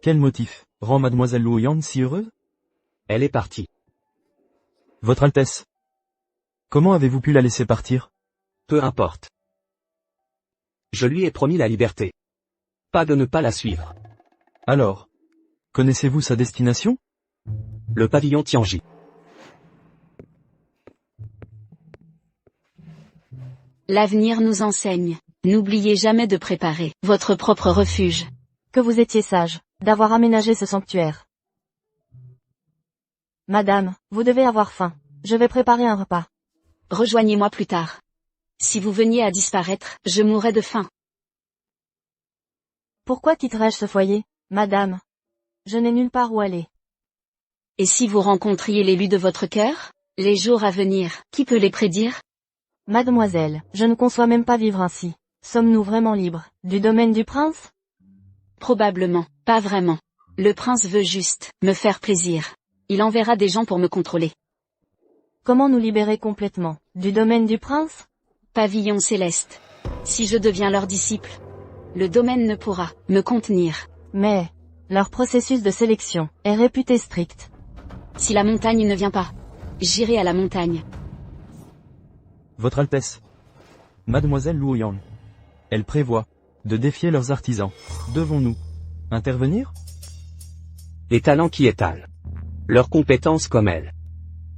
Speaker 3: Quel motif rend Mademoiselle Luoyang si heureuse?
Speaker 4: Elle est partie.
Speaker 3: Votre Altesse, comment avez-vous pu la laisser partir?
Speaker 4: Peu importe. Je lui ai promis la liberté. Pas de ne pas la suivre.
Speaker 3: Alors, connaissez-vous sa destination?
Speaker 4: Le pavillon Tianji.
Speaker 1: L'avenir nous enseigne N'oubliez jamais de préparer votre propre refuge.
Speaker 5: Que vous étiez sage, d'avoir aménagé ce sanctuaire. Madame, vous devez avoir faim. Je vais préparer un repas.
Speaker 1: Rejoignez-moi plus tard. Si vous veniez à disparaître, je mourrais de faim.
Speaker 5: Pourquoi quitterais-je ce foyer, madame? Je n'ai nulle part où aller.
Speaker 1: Et si vous rencontriez l'élu de votre cœur? Les jours à venir, qui peut les prédire?
Speaker 5: Mademoiselle, je ne conçois même pas vivre ainsi. Sommes-nous vraiment libres, du domaine du prince?
Speaker 1: Probablement, pas vraiment. Le prince veut juste me faire plaisir. Il enverra des gens pour me contrôler.
Speaker 5: Comment nous libérer complètement, du domaine du prince?
Speaker 1: Pavillon céleste. Si je deviens leur disciple, le domaine ne pourra me contenir.
Speaker 5: Mais, leur processus de sélection est réputé strict.
Speaker 1: Si la montagne ne vient pas, j'irai à la montagne.
Speaker 3: Votre Altesse. Mademoiselle Luoyang. Elle prévoit de défier leurs artisans. Devons-nous intervenir?
Speaker 4: Les talents qui étalent. Leurs compétences comme elle.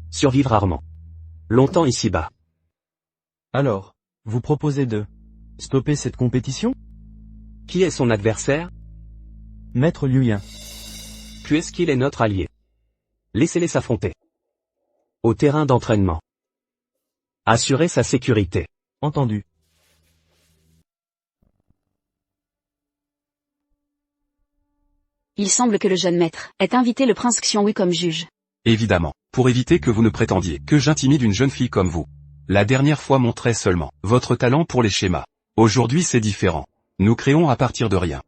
Speaker 4: Survivent rarement. Longtemps ici-bas.
Speaker 3: Alors, vous proposez de stopper cette compétition?
Speaker 4: Qui est son adversaire?
Speaker 3: Maître Liuyin.
Speaker 4: Puisqu'il est notre allié. Laissez-les s'affronter. Au terrain d'entraînement. Assurez sa sécurité.
Speaker 3: Entendu.
Speaker 1: Il semble que le jeune maître ait invité le prince Xionghui comme juge.
Speaker 6: Évidemment, pour éviter que vous ne prétendiez que j'intimide une jeune fille comme vous. La dernière fois montrait seulement votre talent pour les schémas. Aujourd'hui c'est différent. Nous créons à partir de rien.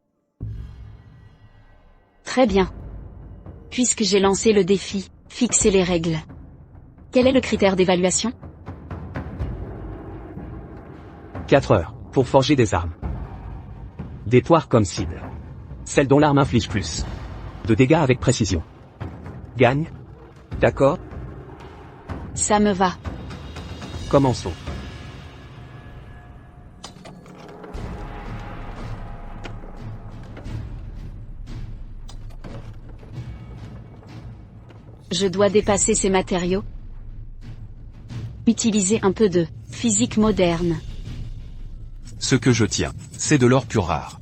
Speaker 1: Très bien. Puisque j'ai lancé le défi, fixez les règles. Quel est le critère d'évaluation?
Speaker 4: 4 heures, pour forger des armes. Des poires comme cible. Celle dont l'arme inflige plus de dégâts avec précision. Gagne. D'accord?
Speaker 1: Ça me va.
Speaker 4: Commençons.
Speaker 1: Je dois dépasser ces matériaux. Utiliser un peu de physique moderne.
Speaker 6: Ce que je tiens, c'est de l'or pur rare.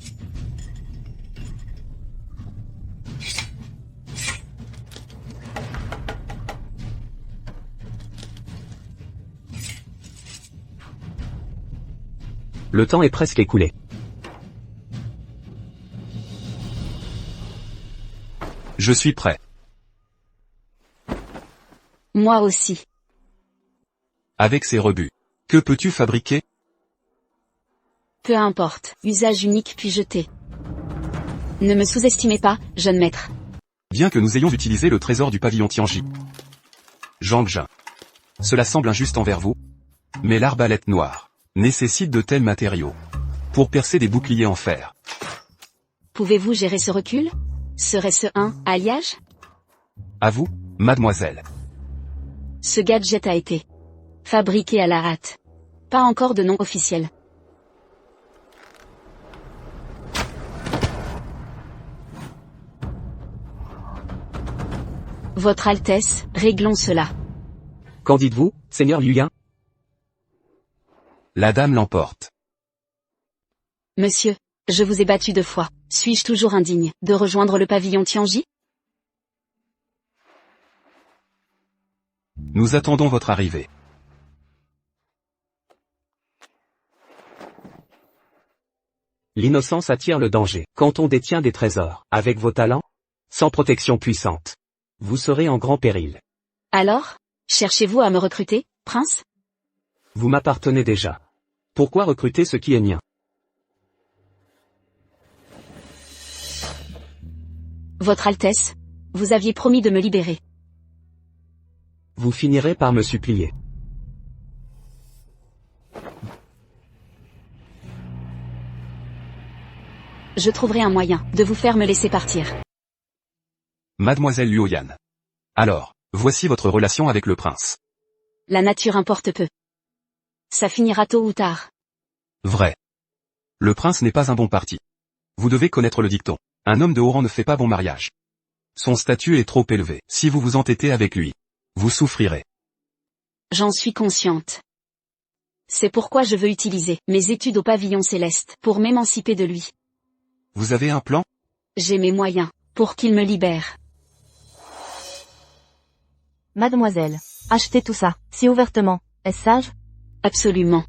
Speaker 4: Le temps est presque écoulé.
Speaker 6: Je suis prêt.
Speaker 1: Moi aussi.
Speaker 6: Avec ces rebuts. Que peux-tu fabriquer?
Speaker 1: Peu importe, usage unique puis jeté. Ne me sous-estimez pas, jeune maître.
Speaker 6: Bien que nous ayons utilisé le trésor du pavillon Tianji. Zhang Jin. Cela semble injuste envers vous. Mais l'arbalète noire nécessite de tels matériaux pour percer des boucliers en fer.
Speaker 1: Pouvez-vous gérer ce recul? Serait-ce un alliage?
Speaker 6: À vous, mademoiselle.
Speaker 1: Ce gadget a été fabriqué à la hâte. Pas encore de nom officiel. Votre Altesse, réglons cela.
Speaker 4: Qu'en dites-vous, Seigneur Liuyin?
Speaker 6: La dame l'emporte.
Speaker 1: Monsieur, je vous ai battu 2 fois. Suis-je toujours indigne de rejoindre le pavillon Tianji?
Speaker 6: Nous attendons votre arrivée.
Speaker 4: L'innocence attire le danger. Quand on détient des trésors, avec vos talents, sans protection puissante, vous serez en grand péril.
Speaker 1: Alors, cherchez-vous à me recruter, prince?
Speaker 4: Vous m'appartenez déjà. Pourquoi recruter ce qui est mien?
Speaker 1: Votre Altesse, vous aviez promis de me libérer.
Speaker 4: Vous finirez par me supplier.
Speaker 1: Je trouverai un moyen de vous faire me laisser partir.
Speaker 6: Mademoiselle Luoyan. Alors, voici votre relation avec le prince.
Speaker 1: La nature importe peu. Ça finira tôt ou tard.
Speaker 6: Vrai. Le prince n'est pas un bon parti. Vous devez connaître le dicton. Un homme de haut rang ne fait pas bon mariage. Son statut est trop élevé. Si vous vous entêtez avec lui, vous souffrirez.
Speaker 1: J'en suis consciente. C'est pourquoi je veux utiliser mes études au pavillon céleste pour m'émanciper de lui.
Speaker 6: Vous avez un plan?
Speaker 1: J'ai mes moyens pour qu'il me libère.
Speaker 5: Mademoiselle, achetez tout ça, si ouvertement, est-ce sage?
Speaker 1: Absolument.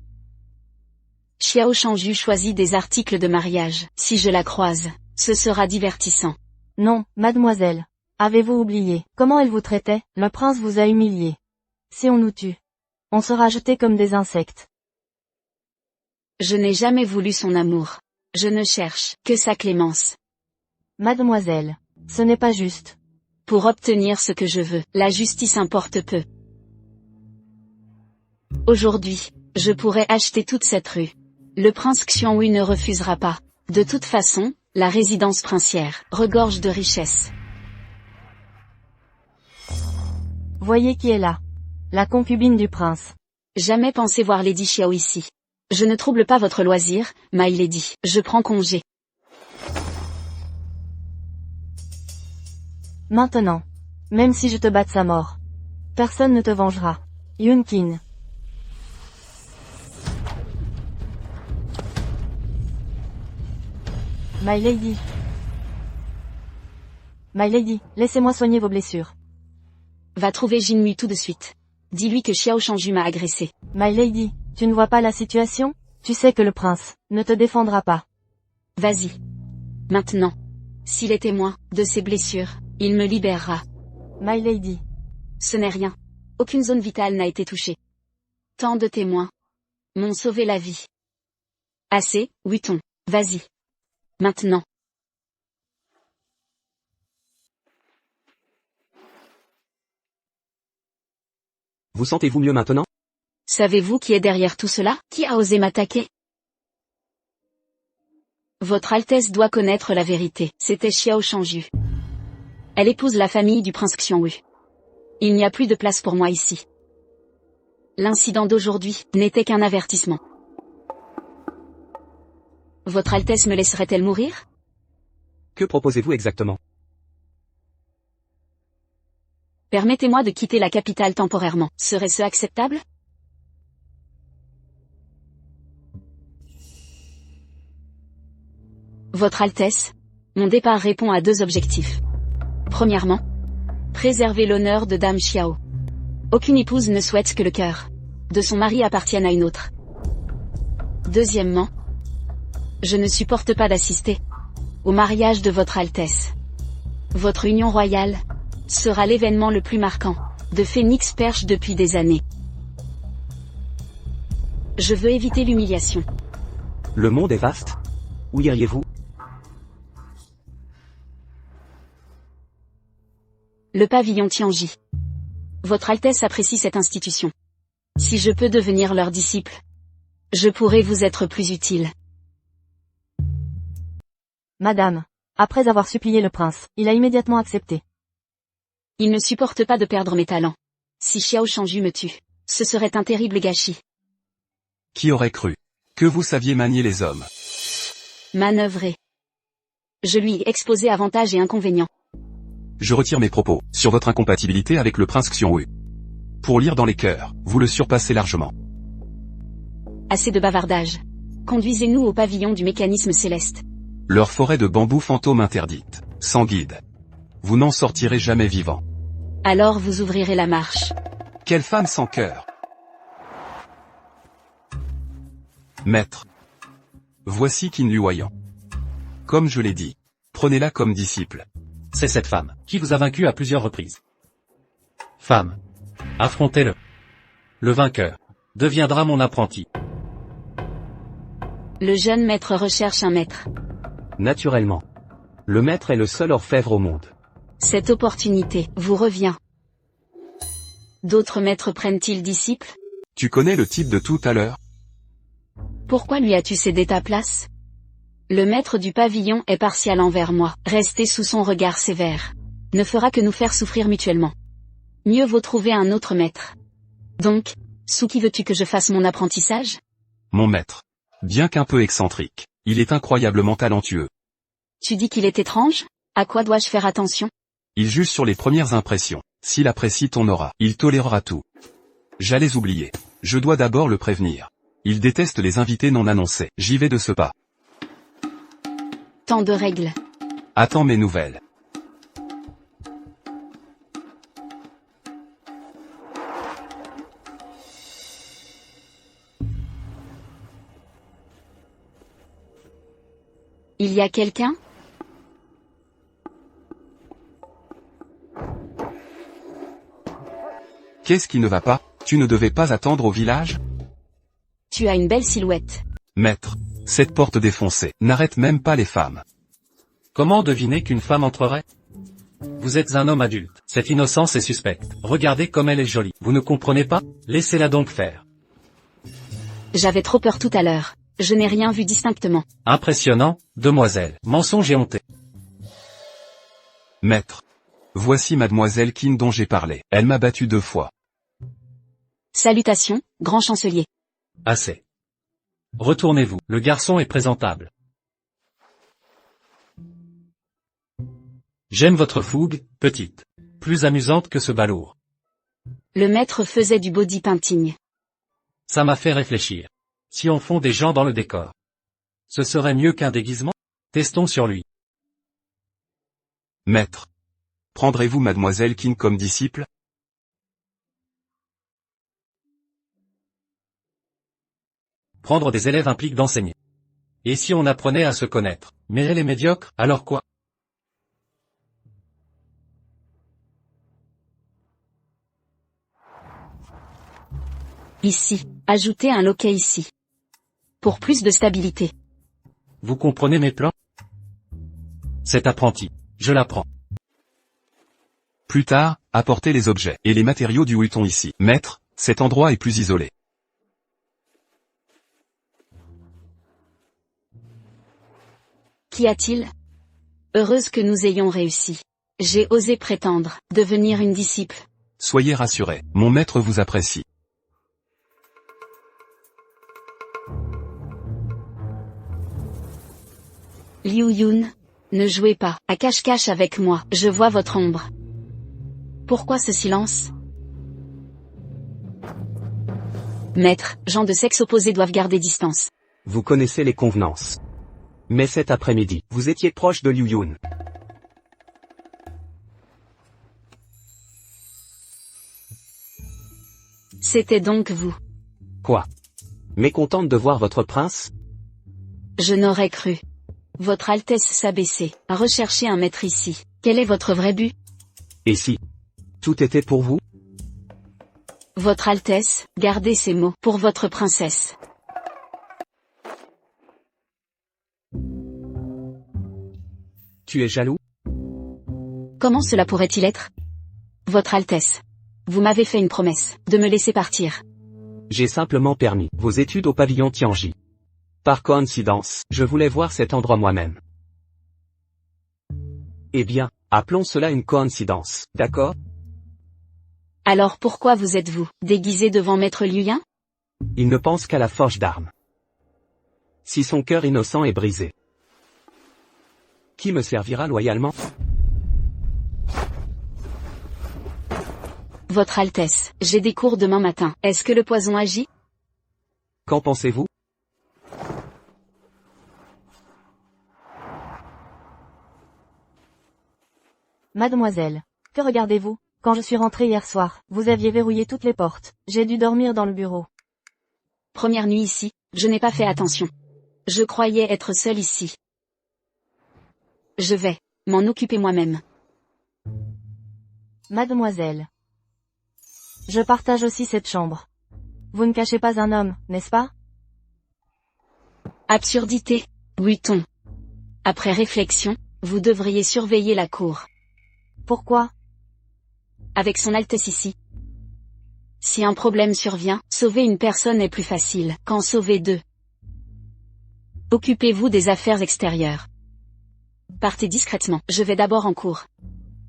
Speaker 1: Xiao Shangju choisit des articles de mariage. Si je la croise, ce sera divertissant.
Speaker 5: Non, mademoiselle. Avez-vous oublié comment elle vous traitait? Le prince vous a humilié. Si on nous tue, on sera jetés comme des insectes.
Speaker 1: Je n'ai jamais voulu son amour. Je ne cherche que sa clémence.
Speaker 5: Mademoiselle, ce n'est pas juste.
Speaker 1: Pour obtenir ce que je veux, la justice importe peu. Aujourd'hui, je pourrais acheter toute cette rue. Le prince Xionghui ne refusera pas. De toute façon, la résidence princière regorge de richesses.
Speaker 5: Voyez qui est là. La concubine du prince.
Speaker 1: Jamais pensé voir Lady Xiao ici. Je ne trouble pas votre loisir, my lady. Je prends congé.
Speaker 5: Maintenant. Même si je te batte sa mort. Personne ne te vengera. Yunkin. My lady. My lady, laissez-moi soigner vos blessures.
Speaker 1: Va trouver Jinmui tout de suite. Dis-lui que Xiao Shangju m'a agressé.
Speaker 5: My lady, tu ne vois pas la situation? Tu sais que le prince ne te défendra pas.
Speaker 1: Vas-y. Maintenant. S'il est témoin de ses blessures, il me libérera.
Speaker 5: My lady.
Speaker 1: Ce n'est rien. Aucune zone vitale n'a été touchée. Tant de témoins m'ont sauvé la vie. Assez, Wuton. Vas-y. Maintenant.
Speaker 4: Vous sentez-vous mieux maintenant?
Speaker 1: Savez-vous qui est derrière tout cela? Qui a osé m'attaquer? Votre Altesse doit connaître la vérité. C'était Xiao Shangju. Elle épouse la famille du prince Xionghui. Il n'y a plus de place pour moi ici. L'incident d'aujourd'hui n'était qu'un avertissement. Votre Altesse me laisserait-elle mourir?
Speaker 4: Que proposez-vous exactement?
Speaker 1: Permettez-moi de quitter la capitale temporairement. Serait-ce acceptable? Votre Altesse, mon départ répond à deux objectifs. Premièrement, préserver l'honneur de Dame Xiao. Aucune épouse ne souhaite que le cœur de son mari appartienne à une autre. Deuxièmement, je ne supporte pas d'assister au mariage de votre Altesse. Votre union royale sera l'événement le plus marquant de Phénix Perche depuis des années. Je veux éviter l'humiliation.
Speaker 4: Le monde est vaste. Où iriez-vous?
Speaker 1: Le pavillon Tianji. Votre Altesse apprécie cette institution. Si je peux devenir leur disciple, je pourrai vous être plus utile.
Speaker 5: Madame, après avoir supplié le prince, il a immédiatement accepté.
Speaker 1: Il ne supporte pas de perdre mes talents. Si Xiao Shangju me tue, ce serait un terrible gâchis.
Speaker 6: Qui aurait cru que vous saviez manier les hommes?
Speaker 1: Manœuvrer. Je lui ai exposé avantages et inconvénients.
Speaker 6: Je retire mes propos sur votre incompatibilité avec le prince Xionghui. Pour lire dans les cœurs, vous le surpassez largement.
Speaker 1: Assez de bavardage. Conduisez-nous au pavillon du mécanisme céleste.
Speaker 6: Leur forêt de bambous fantôme interdite, sans guide. Vous n'en sortirez jamais vivant.
Speaker 1: Alors vous ouvrirez la marche.
Speaker 6: Quelle femme sans cœur! Maître. Voici Qin Luoyang. Comme je l'ai dit, prenez-la comme disciple.
Speaker 8: C'est cette femme qui vous a vaincu à plusieurs reprises. Femme, affrontez-le. Le vainqueur deviendra mon apprenti.
Speaker 1: Le jeune maître recherche un maître.
Speaker 4: Naturellement. Le maître est le seul orfèvre au monde.
Speaker 1: Cette opportunité vous revient. D'autres maîtres prennent-ils disciple?
Speaker 6: Tu connais le type de tout à l'heure?
Speaker 1: Pourquoi lui as-tu cédé ta place? Le maître du pavillon est partial envers moi. Rester sous son regard sévère ne fera que nous faire souffrir mutuellement. Mieux vaut trouver un autre maître. Donc, sous qui veux-tu que je fasse mon apprentissage?
Speaker 6: Mon maître. Bien qu'un peu excentrique, il est incroyablement talentueux.
Speaker 1: Tu dis qu'il est étrange? À quoi dois-je faire attention?
Speaker 6: Il juge sur les premières impressions. S'il apprécie ton aura, il tolérera tout. J'allais oublier. Je dois d'abord le prévenir. Il déteste les invités non annoncés. J'y vais de ce pas.
Speaker 1: Tant de règles.
Speaker 6: Attends mes nouvelles.
Speaker 1: Il y a quelqu'un?
Speaker 6: Qu'est-ce qui ne va pas? Tu ne devais pas attendre au village?
Speaker 1: Tu as une belle silhouette.
Speaker 6: Maître. Cette porte défoncée n'arrête même pas les femmes.
Speaker 8: Comment deviner qu'une femme entrerait? Vous êtes un homme adulte. Cette innocence est suspecte. Regardez comme elle est jolie. Vous ne comprenez pas? Laissez-la donc faire.
Speaker 1: J'avais trop peur tout à l'heure. Je n'ai rien vu distinctement.
Speaker 8: Impressionnant, demoiselle. Mensonge et honté.
Speaker 6: Maître. Voici mademoiselle Kin dont j'ai parlé. Elle m'a battu 2 fois.
Speaker 1: Salutations, grand chancelier.
Speaker 8: Assez. Retournez-vous. Le garçon est présentable. J'aime votre fougue, petite. Plus amusante que ce balourd.
Speaker 1: Le maître faisait du body painting.
Speaker 8: Ça m'a fait réfléchir. Si on fond des gens dans le décor, ce serait mieux qu'un déguisement? Testons sur lui.
Speaker 6: Maître. Prendrez-vous mademoiselle Kin comme disciple?
Speaker 8: Prendre des élèves implique d'enseigner. Et si on apprenait à se connaître? Mais elle est médiocre, alors quoi?
Speaker 1: Ici. Ajoutez un loquet ici. Pour plus de stabilité.
Speaker 8: Vous comprenez mes plans? Cet apprenti, je l'apprends.
Speaker 6: Plus tard, apportez les objets et les matériaux du Huton ici. Maître, cet endroit est plus isolé.
Speaker 1: Qu'y a-t-il? Heureuse que nous ayons réussi. J'ai osé prétendre devenir une disciple.
Speaker 6: Soyez rassurés, mon maître vous apprécie.
Speaker 1: Liu Yun, ne jouez pas à cache-cache avec moi, je vois votre ombre. Pourquoi ce silence? Maître, gens de sexe opposé doivent garder distance.
Speaker 4: Vous connaissez les convenances. Mais cet après-midi, vous étiez proche de Liu Yun.
Speaker 1: C'était donc vous.
Speaker 4: Quoi? Mécontente de voir votre prince?
Speaker 1: Je n'aurais cru. Votre Altesse s'abaisser, à rechercher un maître ici. Quel est votre vrai but?
Speaker 4: Et si tout était pour vous?
Speaker 1: Votre Altesse, gardez ces mots pour votre princesse.
Speaker 4: Tu es jaloux?
Speaker 1: Comment cela pourrait-il être? Votre Altesse. Vous m'avez fait une promesse, de me laisser partir.
Speaker 4: J'ai simplement permis vos études au pavillon Tianji. Par coïncidence, je voulais voir cet endroit moi-même. Eh bien, appelons cela une coïncidence, d'accord?
Speaker 1: Alors pourquoi vous êtes-vous déguisé devant Maître Liu Yan?
Speaker 4: Il ne pense qu'à la forge d'armes. Si son cœur innocent est brisé, qui me servira loyalement?
Speaker 1: Votre Altesse, j'ai des cours demain matin. Est-ce que le poison agit?
Speaker 4: Qu'en pensez-vous?
Speaker 5: Mademoiselle, que regardez-vous? Quand je suis rentrée hier soir, vous aviez verrouillé toutes les portes. J'ai dû dormir dans le bureau.
Speaker 1: Première nuit ici, je n'ai pas fait attention. Je croyais être seule ici. Je vais m'en occuper moi-même.
Speaker 5: Mademoiselle. Je partage aussi cette chambre. Vous ne cachez pas un homme, n'est-ce pas?
Speaker 1: Absurdité. Huton. Après réflexion, vous devriez surveiller la cour.
Speaker 5: Pourquoi?
Speaker 1: Avec son Altesse ici. Si un problème survient, sauver une personne est plus facile qu'en sauver 2. Occupez-vous des affaires extérieures. Partez discrètement, je vais d'abord en cours.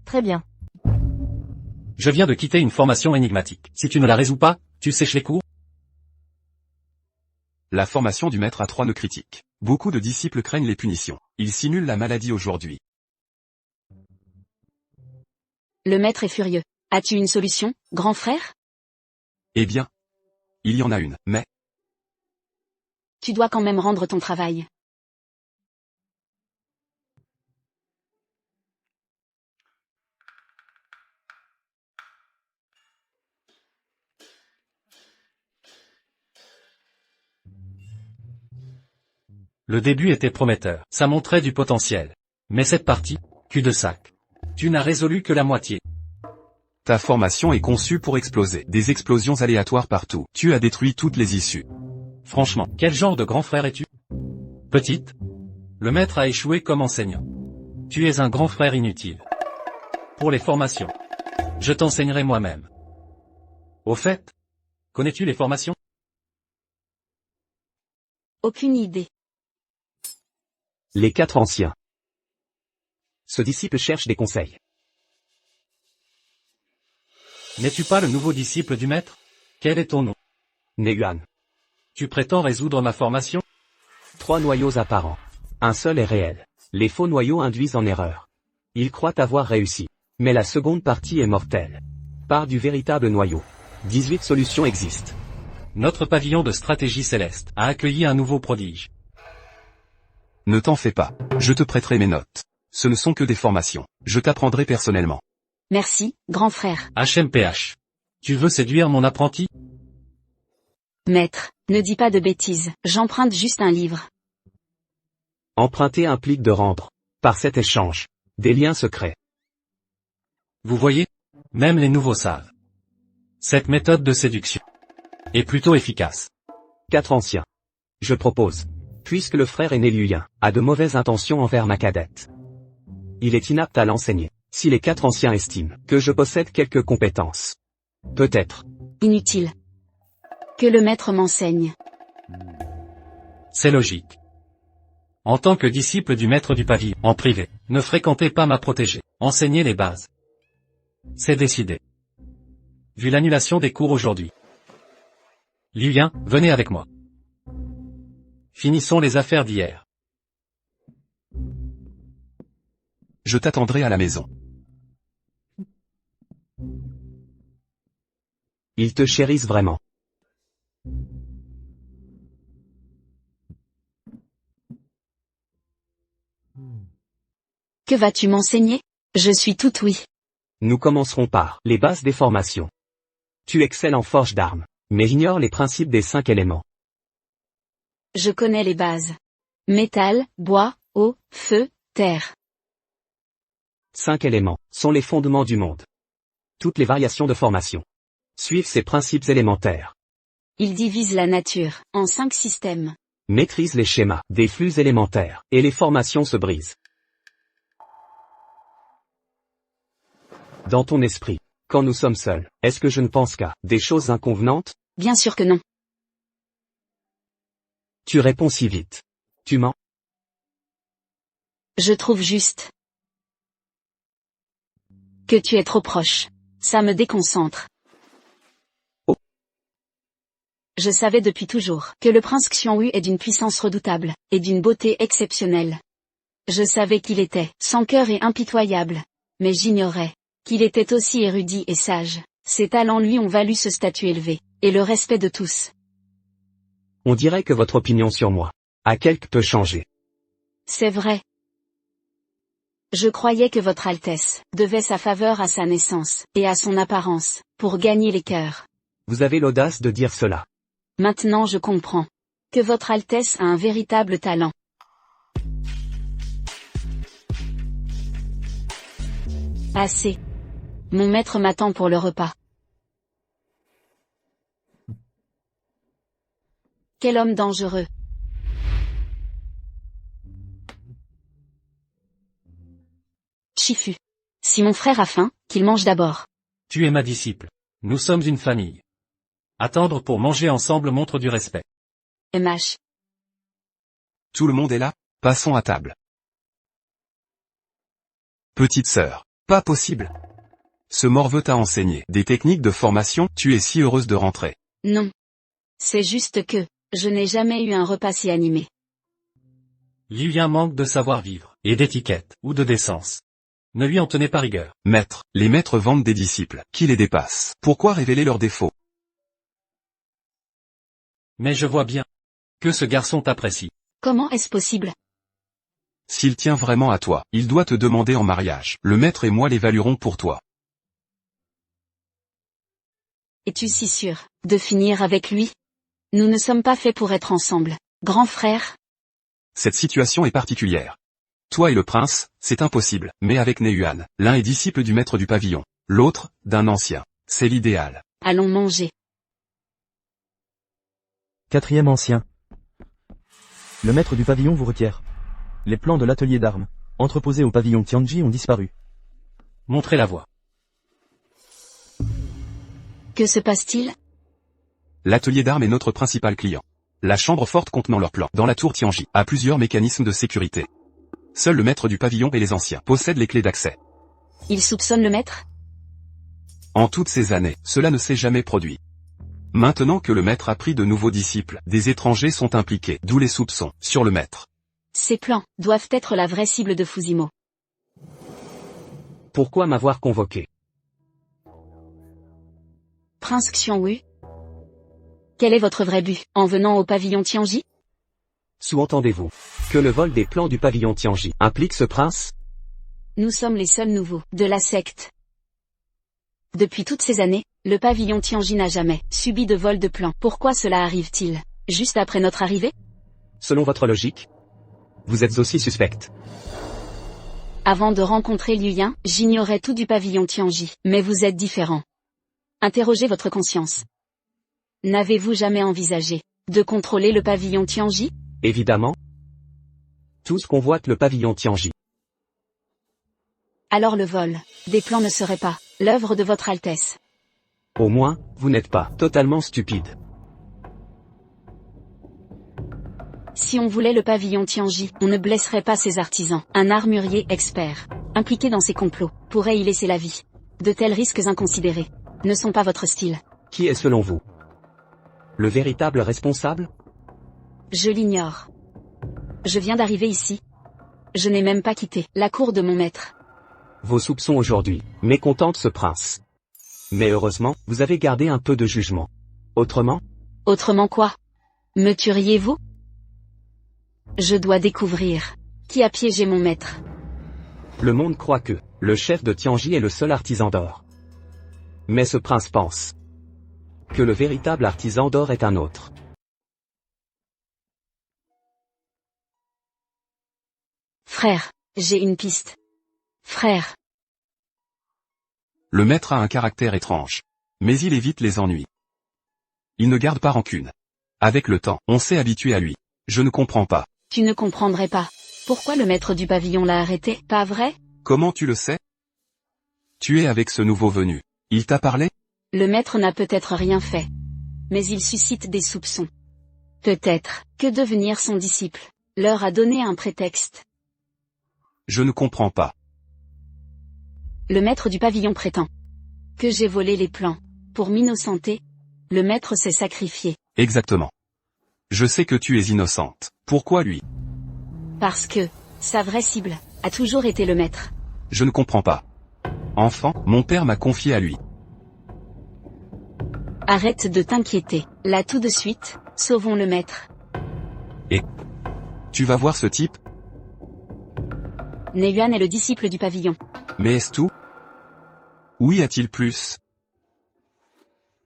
Speaker 5: Très bien.
Speaker 8: Je viens de quitter une formation énigmatique. Si tu ne la résous pas, tu sèches les cours?
Speaker 6: La formation du maître a 3 nœuds critiques. Beaucoup de disciples craignent les punitions. Ils simulent la maladie aujourd'hui.
Speaker 1: Le maître est furieux. As-tu une solution, grand frère?
Speaker 6: Eh bien, il y en a une, mais
Speaker 1: tu dois quand même rendre ton travail.
Speaker 8: Le début était prometteur, ça montrait du potentiel. Mais cette partie, cul-de-sac. Tu n'as résolu que la moitié.
Speaker 6: Ta formation est conçue pour exploser. Des explosions aléatoires partout. Tu as détruit toutes les issues.
Speaker 8: Franchement, quel genre de grand frère es-tu? Petite? Le maître a échoué comme enseignant. Tu es un grand frère inutile. Pour les formations, je t'enseignerai moi-même. Au fait, connais-tu les formations?
Speaker 1: Aucune idée.
Speaker 4: Les 4 anciens. Ce disciple cherche des conseils.
Speaker 8: N'es-tu pas le nouveau disciple du maître? Quel est ton nom?
Speaker 4: Nehuan.
Speaker 8: Tu prétends résoudre ma formation?
Speaker 4: 3 noyaux apparents. Un seul est réel. Les faux noyaux induisent en erreur. Il croit avoir réussi. Mais la seconde partie est mortelle. Part du véritable noyau. 18 solutions existent.
Speaker 8: Notre pavillon de stratégie céleste a accueilli un nouveau prodige.
Speaker 6: Ne t'en fais pas. Je te prêterai mes notes. Ce ne sont que des formations. Je t'apprendrai personnellement.
Speaker 1: Merci, grand frère.
Speaker 8: HMPH. Tu veux séduire mon apprenti?
Speaker 1: Maître, ne dis pas de bêtises, j'emprunte juste un livre.
Speaker 4: Emprunter implique de rendre, par cet échange, des liens secrets.
Speaker 8: Vous voyez? Même les nouveaux savent. Cette méthode de séduction est plutôt efficace.
Speaker 4: 4 anciens. Je propose. Puisque le frère aîné Liuyin a de mauvaises intentions envers ma cadette. Il est inapte à l'enseigner, si les 4 anciens estiment que je possède quelques compétences. Peut-être.
Speaker 1: Inutile. Que le maître m'enseigne.
Speaker 8: C'est logique. En tant que disciple du maître du pavillon, en privé, ne fréquentez pas ma protégée, enseignez les bases. C'est décidé. Vu l'annulation des cours aujourd'hui. Liuyin, venez avec moi. Finissons les affaires d'hier.
Speaker 6: Je t'attendrai à la maison.
Speaker 4: Ils te chérissent vraiment.
Speaker 1: Que vas-tu m'enseigner? Je suis tout oui.
Speaker 4: Nous commencerons par les bases des formations. Tu excelles en forge d'armes, mais ignores les principes des 5 éléments.
Speaker 1: Je connais les bases. Métal, bois, eau, feu, terre.
Speaker 4: 5 éléments sont les fondements du monde. Toutes les variations de formation suivent ces principes élémentaires.
Speaker 1: Ils divisent la nature en 5 systèmes.
Speaker 4: Maîtrise les schémas des flux élémentaires, et les formations se brisent. Dans ton esprit, quand nous sommes seuls, est-ce que je ne pense qu'à des choses inconvenantes?
Speaker 1: Bien sûr que non.
Speaker 4: Tu réponds si vite. Tu mens?
Speaker 1: Je trouve juste que tu es trop proche. Ça me déconcentre.
Speaker 4: Oh.
Speaker 1: Je savais depuis toujours que le prince Xiongyu est d'une puissance redoutable, et d'une beauté exceptionnelle. Je savais qu'il était sans cœur et impitoyable. Mais j'ignorais qu'il était aussi érudit et sage. Ses talents lui ont valu ce statut élevé, et le respect de tous.
Speaker 4: On dirait que votre opinion sur moi a quelque peu changé.
Speaker 1: C'est vrai. Je croyais que votre Altesse devait sa faveur à sa naissance, et à son apparence, pour gagner les cœurs.
Speaker 4: Vous avez l'audace de dire cela.
Speaker 1: Maintenant je comprends que votre Altesse a un véritable talent. Assez. Mon maître m'attend pour le repas. Quel homme dangereux. Shifu. Si mon frère a faim, qu'il mange d'abord.
Speaker 8: Tu es ma disciple. Nous sommes une famille. Attendre pour manger ensemble montre du respect.
Speaker 1: MH.
Speaker 6: Tout le monde est là? Passons à table. Petite sœur. Pas possible. Ce morveux t'a enseigné des techniques de formation, tu es si heureuse de rentrer.
Speaker 1: Non. C'est juste que, je n'ai jamais eu un repas si animé.
Speaker 8: Liuyin manque de savoir-vivre, et d'étiquette, ou de décence. Ne lui en tenez pas rigueur.
Speaker 6: Maître, les maîtres vendent des disciples, qui les dépassent. Pourquoi révéler leurs défauts?
Speaker 8: Mais je vois bien Que ce garçon t'apprécie.
Speaker 1: Comment est-ce possible?
Speaker 6: S'il tient vraiment à toi, il doit te demander en mariage. Le maître et moi l'évaluerons pour toi.
Speaker 1: Es-tu si sûr de finir avec lui? Nous ne sommes pas faits pour être ensemble. Grand frère?
Speaker 6: Cette situation est particulière. Toi et le prince, c'est impossible, mais avec Neyuan, l'un est disciple du maître du pavillon, l'autre, d'un ancien. C'est l'idéal.
Speaker 1: Allons manger.
Speaker 3: 4e ancien. Le maître du pavillon vous requiert. Les plans de l'atelier d'armes, entreposés au pavillon Tianji, ont disparu.
Speaker 8: Montrez la voie.
Speaker 1: Que se passe-t-il?
Speaker 6: L'atelier d'armes est notre principal client. La chambre forte contenant leurs plans, dans la tour Tianji, a plusieurs mécanismes de sécurité. Seul le maître du pavillon et les anciens possèdent les clés d'accès.
Speaker 1: Il soupçonne le maître?
Speaker 6: En toutes ces années, cela ne s'est jamais produit. Maintenant que le maître a pris de nouveaux disciples, des étrangers sont impliqués, d'où les soupçons, sur le maître.
Speaker 1: Ces plans doivent être la vraie cible de Fusimo.
Speaker 4: Pourquoi m'avoir convoqué?
Speaker 1: Prince Xiongwu? Quel est votre vrai but, en venant au pavillon Tianji?
Speaker 4: Sous-entendez-vous que le vol des plans du pavillon Tianji implique ce prince?
Speaker 1: Nous sommes les seuls nouveaux de la secte. Depuis toutes ces années, le pavillon Tianji n'a jamais subi de vol de plans. Pourquoi cela arrive-t-il juste après notre arrivée?
Speaker 4: Selon votre logique, vous êtes aussi suspecte.
Speaker 1: Avant de rencontrer Liu Yan, j'ignorais tout du pavillon Tianji, mais vous êtes différent. Interrogez votre conscience. N'avez-vous jamais envisagé de contrôler le pavillon Tianji?
Speaker 4: Évidemment. Tous convoitent le pavillon Tianji.
Speaker 1: Alors le vol des plans ne serait pas l'œuvre de votre Altesse.
Speaker 4: Au moins, vous n'êtes pas totalement stupide.
Speaker 1: Si on voulait le pavillon Tianji, on ne blesserait pas ses artisans. Un armurier expert, impliqué dans ces complots, pourrait y laisser la vie. De tels risques inconsidérés ne sont pas votre style.
Speaker 4: Qui est selon vous le véritable responsable?
Speaker 1: Je l'ignore. Je viens d'arriver ici. Je n'ai même pas quitté la cour de mon maître.
Speaker 4: Vos soupçons aujourd'hui mécontentent ce prince. Mais heureusement, vous avez gardé un peu de jugement. Autrement?
Speaker 1: Autrement quoi? Me tueriez-vous? Je dois découvrir qui a piégé mon maître.
Speaker 4: Le monde croit que le chef de Tianji est le seul artisan d'or. Mais ce prince pense que le véritable artisan d'or est un autre.
Speaker 1: Frère, j'ai une piste. Frère.
Speaker 6: Le maître a un caractère étrange. Mais il évite les ennuis. Il ne garde pas rancune. Avec le temps, on s'est habitué à lui. Je ne comprends pas.
Speaker 1: Tu ne comprendrais pas. Pourquoi le maître du pavillon l'a arrêté, pas vrai?
Speaker 6: Comment tu le sais? Tu es avec ce nouveau venu. Il t'a parlé?
Speaker 1: Le maître n'a peut-être rien fait. Mais il suscite des soupçons. Peut-être que devenir son disciple leur a donné un prétexte.
Speaker 6: Je ne comprends pas.
Speaker 1: Le maître du pavillon prétend que j'ai volé les plans. Pour m'innocenter, le maître s'est sacrifié.
Speaker 6: Exactement. Je sais que tu es innocente. Pourquoi lui?
Speaker 1: Parce que sa vraie cible a toujours été le maître.
Speaker 6: Je ne comprends pas. Enfant, mon père m'a confié à lui.
Speaker 1: Arrête de t'inquiéter. Là tout de suite, sauvons le maître.
Speaker 6: Et tu vas voir ce type?
Speaker 1: Neyuan est le disciple du pavillon.
Speaker 6: Mais est-ce tout? Oui, a-t-il plus?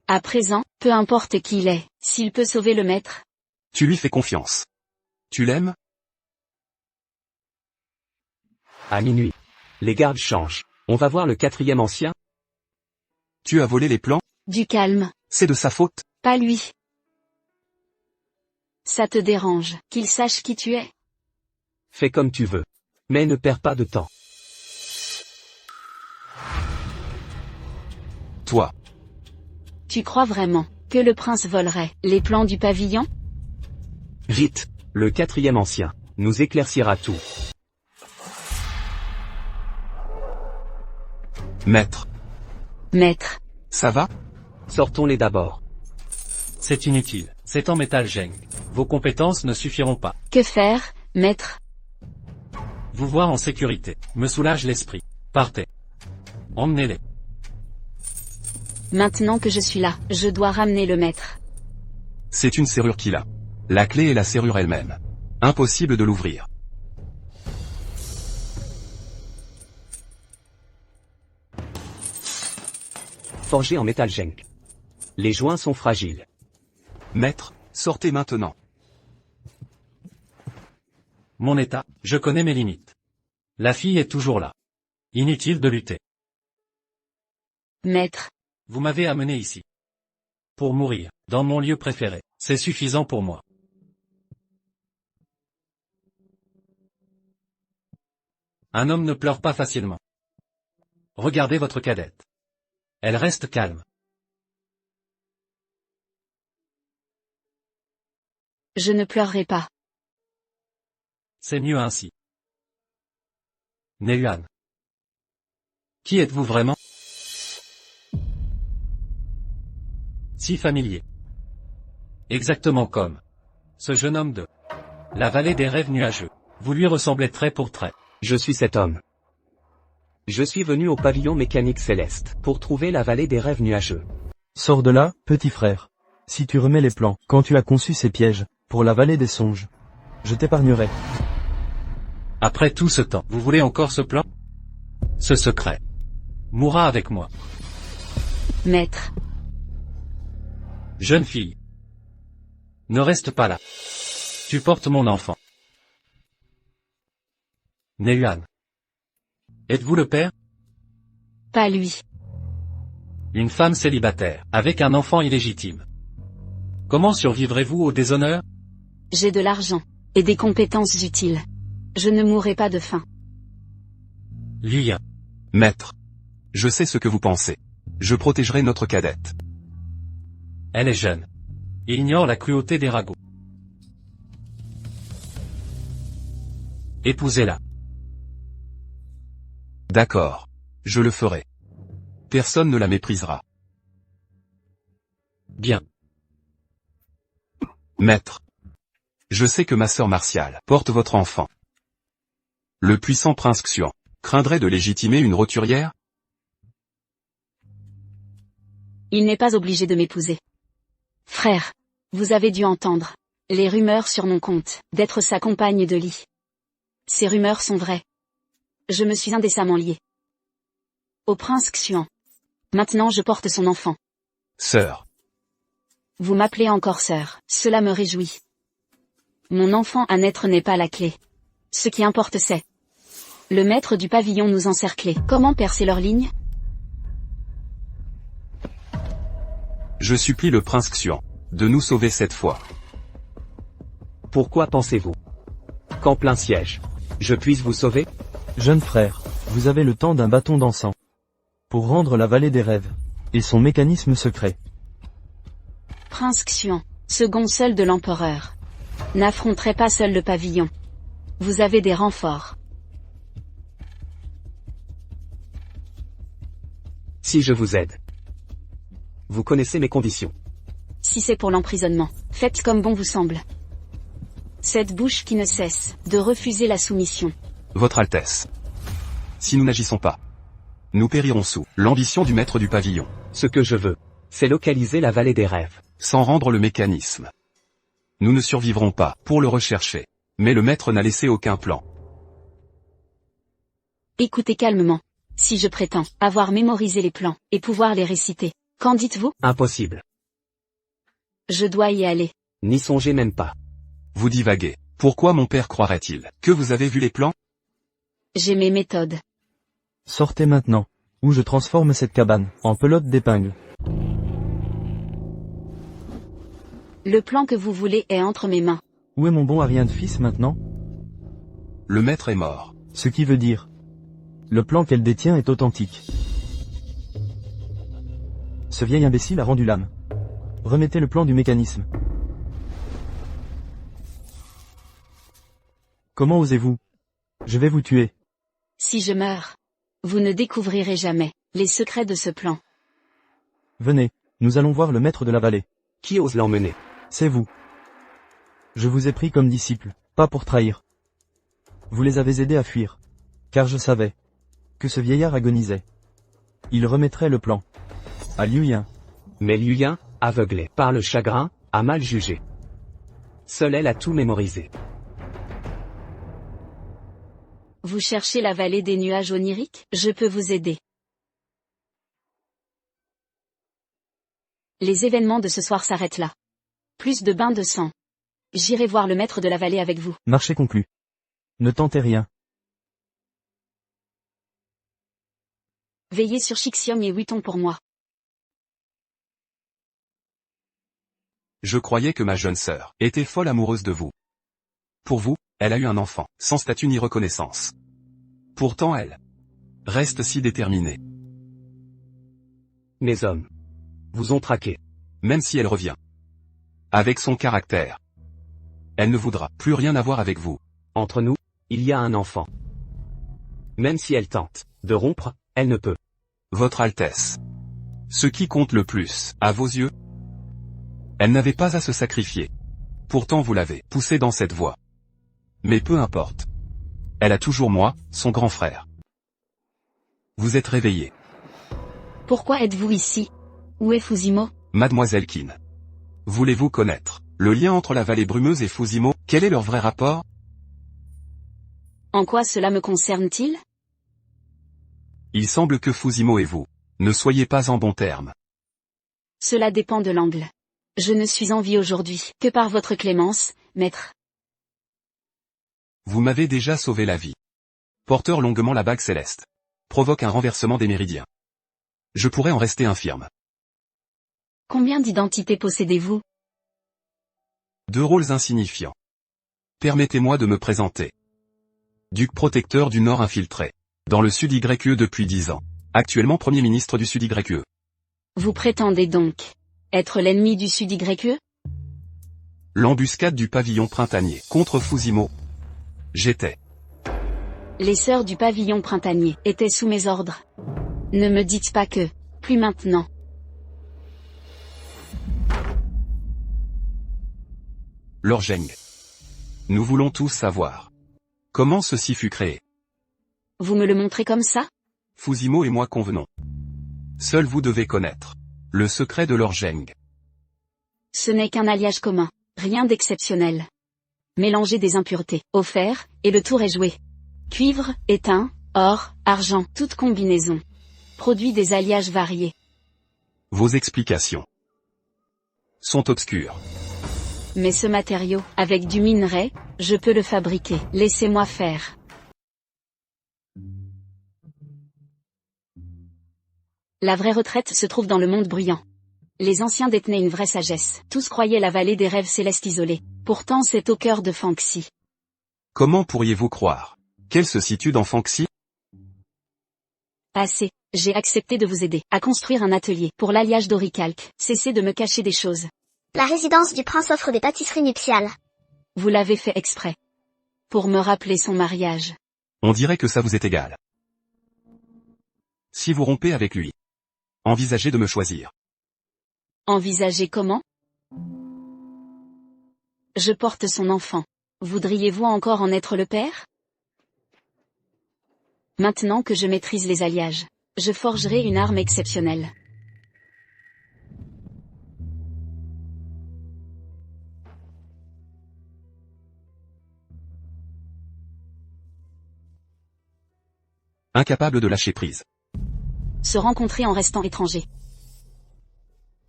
Speaker 1: À présent, peu importe qui il est, s'il peut sauver le maître.
Speaker 6: Tu lui fais confiance. Tu l'aimes?
Speaker 4: À minuit. Les gardes changent. On va voir le 4e ancien.
Speaker 6: Tu as volé les plans?
Speaker 1: Du calme.
Speaker 6: C'est de sa faute?
Speaker 1: Pas lui. Ça te dérange qu'il sache qui tu es?
Speaker 4: Fais comme tu veux. Mais ne perds pas de temps.
Speaker 6: Toi.
Speaker 1: Tu crois vraiment que le prince volerait les plans du pavillon?
Speaker 4: Vite. Le 4e ancien nous éclaircira tout.
Speaker 6: Maître.
Speaker 1: Maître.
Speaker 6: Ça va?
Speaker 4: Sortons-les d'abord.
Speaker 8: C'est inutile. C'est en métal Zheng. Vos compétences ne suffiront pas.
Speaker 1: Que faire, maître?
Speaker 8: Vous voir en sécurité me soulage l'esprit. Partez. Emmenez-les.
Speaker 1: Maintenant que je suis là, je dois ramener le maître.
Speaker 6: C'est une serrure qu'il a. La clé est la serrure elle-même. Impossible de l'ouvrir.
Speaker 4: Forgé en métal Genk. Les joints sont fragiles.
Speaker 6: Maître, sortez maintenant.
Speaker 8: Mon état, je connais mes limites. La fille est toujours là. Inutile de lutter.
Speaker 1: Maître,
Speaker 8: Vous m'avez amené ici. Pour mourir, dans mon lieu préféré. C'est suffisant pour moi. Un homme ne pleure pas facilement. Regardez votre cadette. Elle reste calme.
Speaker 1: je ne pleurerai pas.
Speaker 8: C'est mieux ainsi. Néuan. Qui êtes-vous vraiment? Si familier. Exactement comme ce jeune homme de la vallée des rêves nuageux. Vous lui ressemblez trait pour trait.
Speaker 4: Je suis cet homme. Je suis venu au pavillon mécanique céleste, pour trouver la vallée des rêves nuageux.
Speaker 3: Sors de là, petit frère. Si tu remets les plans, quand tu as conçu ces pièges, pour la vallée des songes, je t'épargnerai.
Speaker 8: Après tout ce temps, vous voulez encore ce plan? Ce secret mourra avec moi.
Speaker 1: Maître,
Speaker 8: Jeune fille. Ne reste pas là. Tu portes mon enfant. Néuan. Êtes-vous le père?
Speaker 1: pas lui.
Speaker 8: Une femme célibataire, avec un enfant illégitime. Comment survivrez-vous au déshonneur?
Speaker 1: J'ai de l'argent, et des compétences utiles. Je ne mourrai pas de faim.
Speaker 8: Lien.
Speaker 6: Maître. Je sais ce que vous pensez. Je protégerai notre cadette.
Speaker 8: Elle est jeune. Il ignore la cruauté des ragots. Épousez-la.
Speaker 6: D'accord. Je le ferai. Personne ne la méprisera.
Speaker 8: Bien.
Speaker 6: Maître. Je sais que ma sœur Martiale porte votre enfant. Le puissant prince Xuan craindrait de légitimer une roturière?
Speaker 1: Il n'est pas obligé de m'épouser. Frère, vous avez dû entendre les rumeurs sur mon compte, d'être sa compagne de lit. Ces rumeurs sont vraies. Je me suis indécemment lié au prince Xuan. Maintenant je porte son enfant.
Speaker 6: Sœur.
Speaker 1: Vous m'appelez encore sœur, cela me réjouit. Mon enfant à naître n'est pas la clé. Ce qui importe c'est le maître du pavillon nous encercler. Comment percer leur ligne?
Speaker 6: Je supplie le prince Xuan de nous sauver cette fois.
Speaker 4: Pourquoi pensez-vous qu'en plein siège, je puisse vous sauver?
Speaker 3: Jeune frère, vous avez le temps d'un bâton d'encens. Pour rendre la vallée des rêves. Et son mécanisme secret.
Speaker 1: Prince Xuan, second seul de l'empereur, n'affronterait pas seul le pavillon. Vous avez des renforts.
Speaker 4: Si je vous aide. Vous connaissez mes conditions.
Speaker 1: Si c'est pour l'emprisonnement, faites comme bon vous semble. Cette bouche qui ne cesse de refuser la soumission.
Speaker 6: Votre Altesse. Si nous n'agissons pas, nous périrons sous l'ambition du maître du pavillon.
Speaker 4: Ce que je veux, c'est localiser la vallée des rêves.
Speaker 6: Sans rendre le mécanisme. Nous ne survivrons pas pour le rechercher. Mais le maître n'a laissé aucun plan.
Speaker 1: Écoutez calmement. Si je prétends avoir mémorisé les plans, et pouvoir les réciter, qu'en dites-vous?
Speaker 4: Impossible.
Speaker 1: Je dois y aller.
Speaker 4: N'y songez même pas.
Speaker 6: Vous divaguez. Pourquoi mon père croirait-il que vous avez vu les plans?
Speaker 1: J'ai mes méthodes.
Speaker 3: Sortez maintenant, ou je transforme cette cabane en pelote d'épingle.
Speaker 1: Le plan que vous voulez est entre mes mains.
Speaker 3: Où est mon bon Ariane fils maintenant?
Speaker 6: Le maître est mort.
Speaker 3: Ce qui veut dire, le plan qu'elle détient est authentique. Ce vieil imbécile a rendu l'âme. Remettez le plan du mécanisme. Comment osez-vous? Je vais vous tuer.
Speaker 1: Si je meurs, vous ne découvrirez jamais les secrets de ce plan.
Speaker 3: Venez, nous allons voir le maître de la vallée.
Speaker 4: Qui ose l'emmener?
Speaker 3: C'est vous. Je vous ai pris comme disciple, pas pour trahir. Vous les avez aidés à fuir. Car je savais que ce vieillard agonisait. Il remettrait le plan à Liu Yan.
Speaker 4: Mais Liu Yan, aveuglé par le chagrin, a mal jugé. Seule elle a tout mémorisé.
Speaker 1: Vous cherchez la vallée des nuages oniriques? Je peux vous aider. Les événements de ce soir s'arrêtent là. Plus de bains de sang. J'irai voir le maître de la vallée avec vous.
Speaker 3: Marché conclu. Ne tentez rien.
Speaker 1: Veillez sur Shixiong et Wuton pour moi.
Speaker 6: Je croyais que ma jeune sœur était folle amoureuse de vous. Pour vous, elle a eu un enfant, sans statut ni reconnaissance. Pourtant elle reste si déterminée.
Speaker 4: Mes hommes vous ont traqué.
Speaker 6: Même si elle revient. Avec son caractère. Elle ne voudra plus rien avoir avec vous.
Speaker 4: Entre nous, il y a un enfant. Même si elle tente de rompre, elle ne peut.
Speaker 6: Votre Altesse. Ce qui compte le plus, à vos yeux, elle n'avait pas à se sacrifier. Pourtant vous l'avez poussée dans cette voie. Mais peu importe. Elle a toujours moi, son grand frère. Vous êtes réveillé.
Speaker 1: Pourquoi êtes-vous ici? Où est Fusimo?
Speaker 6: Mademoiselle Qin. Voulez-vous connaître le lien entre la vallée brumeuse et Fusimo? Quel est leur vrai rapport?
Speaker 1: En quoi cela me concerne-t-il?
Speaker 6: Il semble que Fusimo et vous ne soyez pas en bons termes.
Speaker 1: Cela dépend de l'angle. Je ne suis en vie aujourd'hui que par votre clémence, maître.
Speaker 6: Vous m'avez déjà sauvé la vie. Porteur longuement la bague céleste. Provoque un renversement des méridiens. Je pourrais en rester infirme.
Speaker 1: Combien d'identités possédez-vous?
Speaker 6: 2 rôles insignifiants. Permettez-moi de me présenter. Duc protecteur du Nord infiltré. Dans le Sud YE depuis 10 ans. Actuellement Premier ministre du Sud YE.
Speaker 1: Vous prétendez donc être l'ennemi du Sud YE?
Speaker 6: L'embuscade du pavillon printanier contre Fusimo. J'étais.
Speaker 1: Les sœurs du pavillon printanier étaient sous mes ordres. Ne me dites pas que, plus maintenant.
Speaker 6: Lord Zheng. Nous voulons tous savoir. Comment ceci fut créé?
Speaker 1: Vous me le montrez comme ça?
Speaker 6: Fusimo et moi convenons. Seul vous devez connaître le secret de Lord Zheng.
Speaker 1: Ce n'est qu'un alliage commun, rien d'exceptionnel. Mélangez des impuretés, au fer, et le tour est joué. Cuivre, étain, or, argent, toute combinaison. Produit des alliages variés.
Speaker 6: Vos explications sont obscures.
Speaker 1: Mais ce matériau, avec du minerai, je peux le fabriquer. Laissez-moi faire. La vraie retraite se trouve dans le monde bruyant. Les anciens détenaient une vraie sagesse. Tous croyaient la vallée des rêves célestes isolée. Pourtant c'est au cœur de Fanxi.
Speaker 6: Comment pourriez-vous croire qu'elle se situe dans Fanxi?
Speaker 1: Assez. J'ai accepté de vous aider à construire un atelier pour l'alliage d'Oricalque. Cessez de me cacher des choses.
Speaker 2: La résidence du prince offre des pâtisseries nuptiales.
Speaker 1: Vous l'avez fait exprès. Pour me rappeler son mariage.
Speaker 6: On dirait que ça vous est égal. Si vous rompez avec lui, envisagez de me choisir.
Speaker 1: Envisagez comment? Je porte son enfant. Voudriez-vous encore en être le père? Maintenant que je maîtrise les alliages, je forgerai une arme exceptionnelle.
Speaker 6: Incapable de lâcher prise.
Speaker 1: Se rencontrer en restant étranger.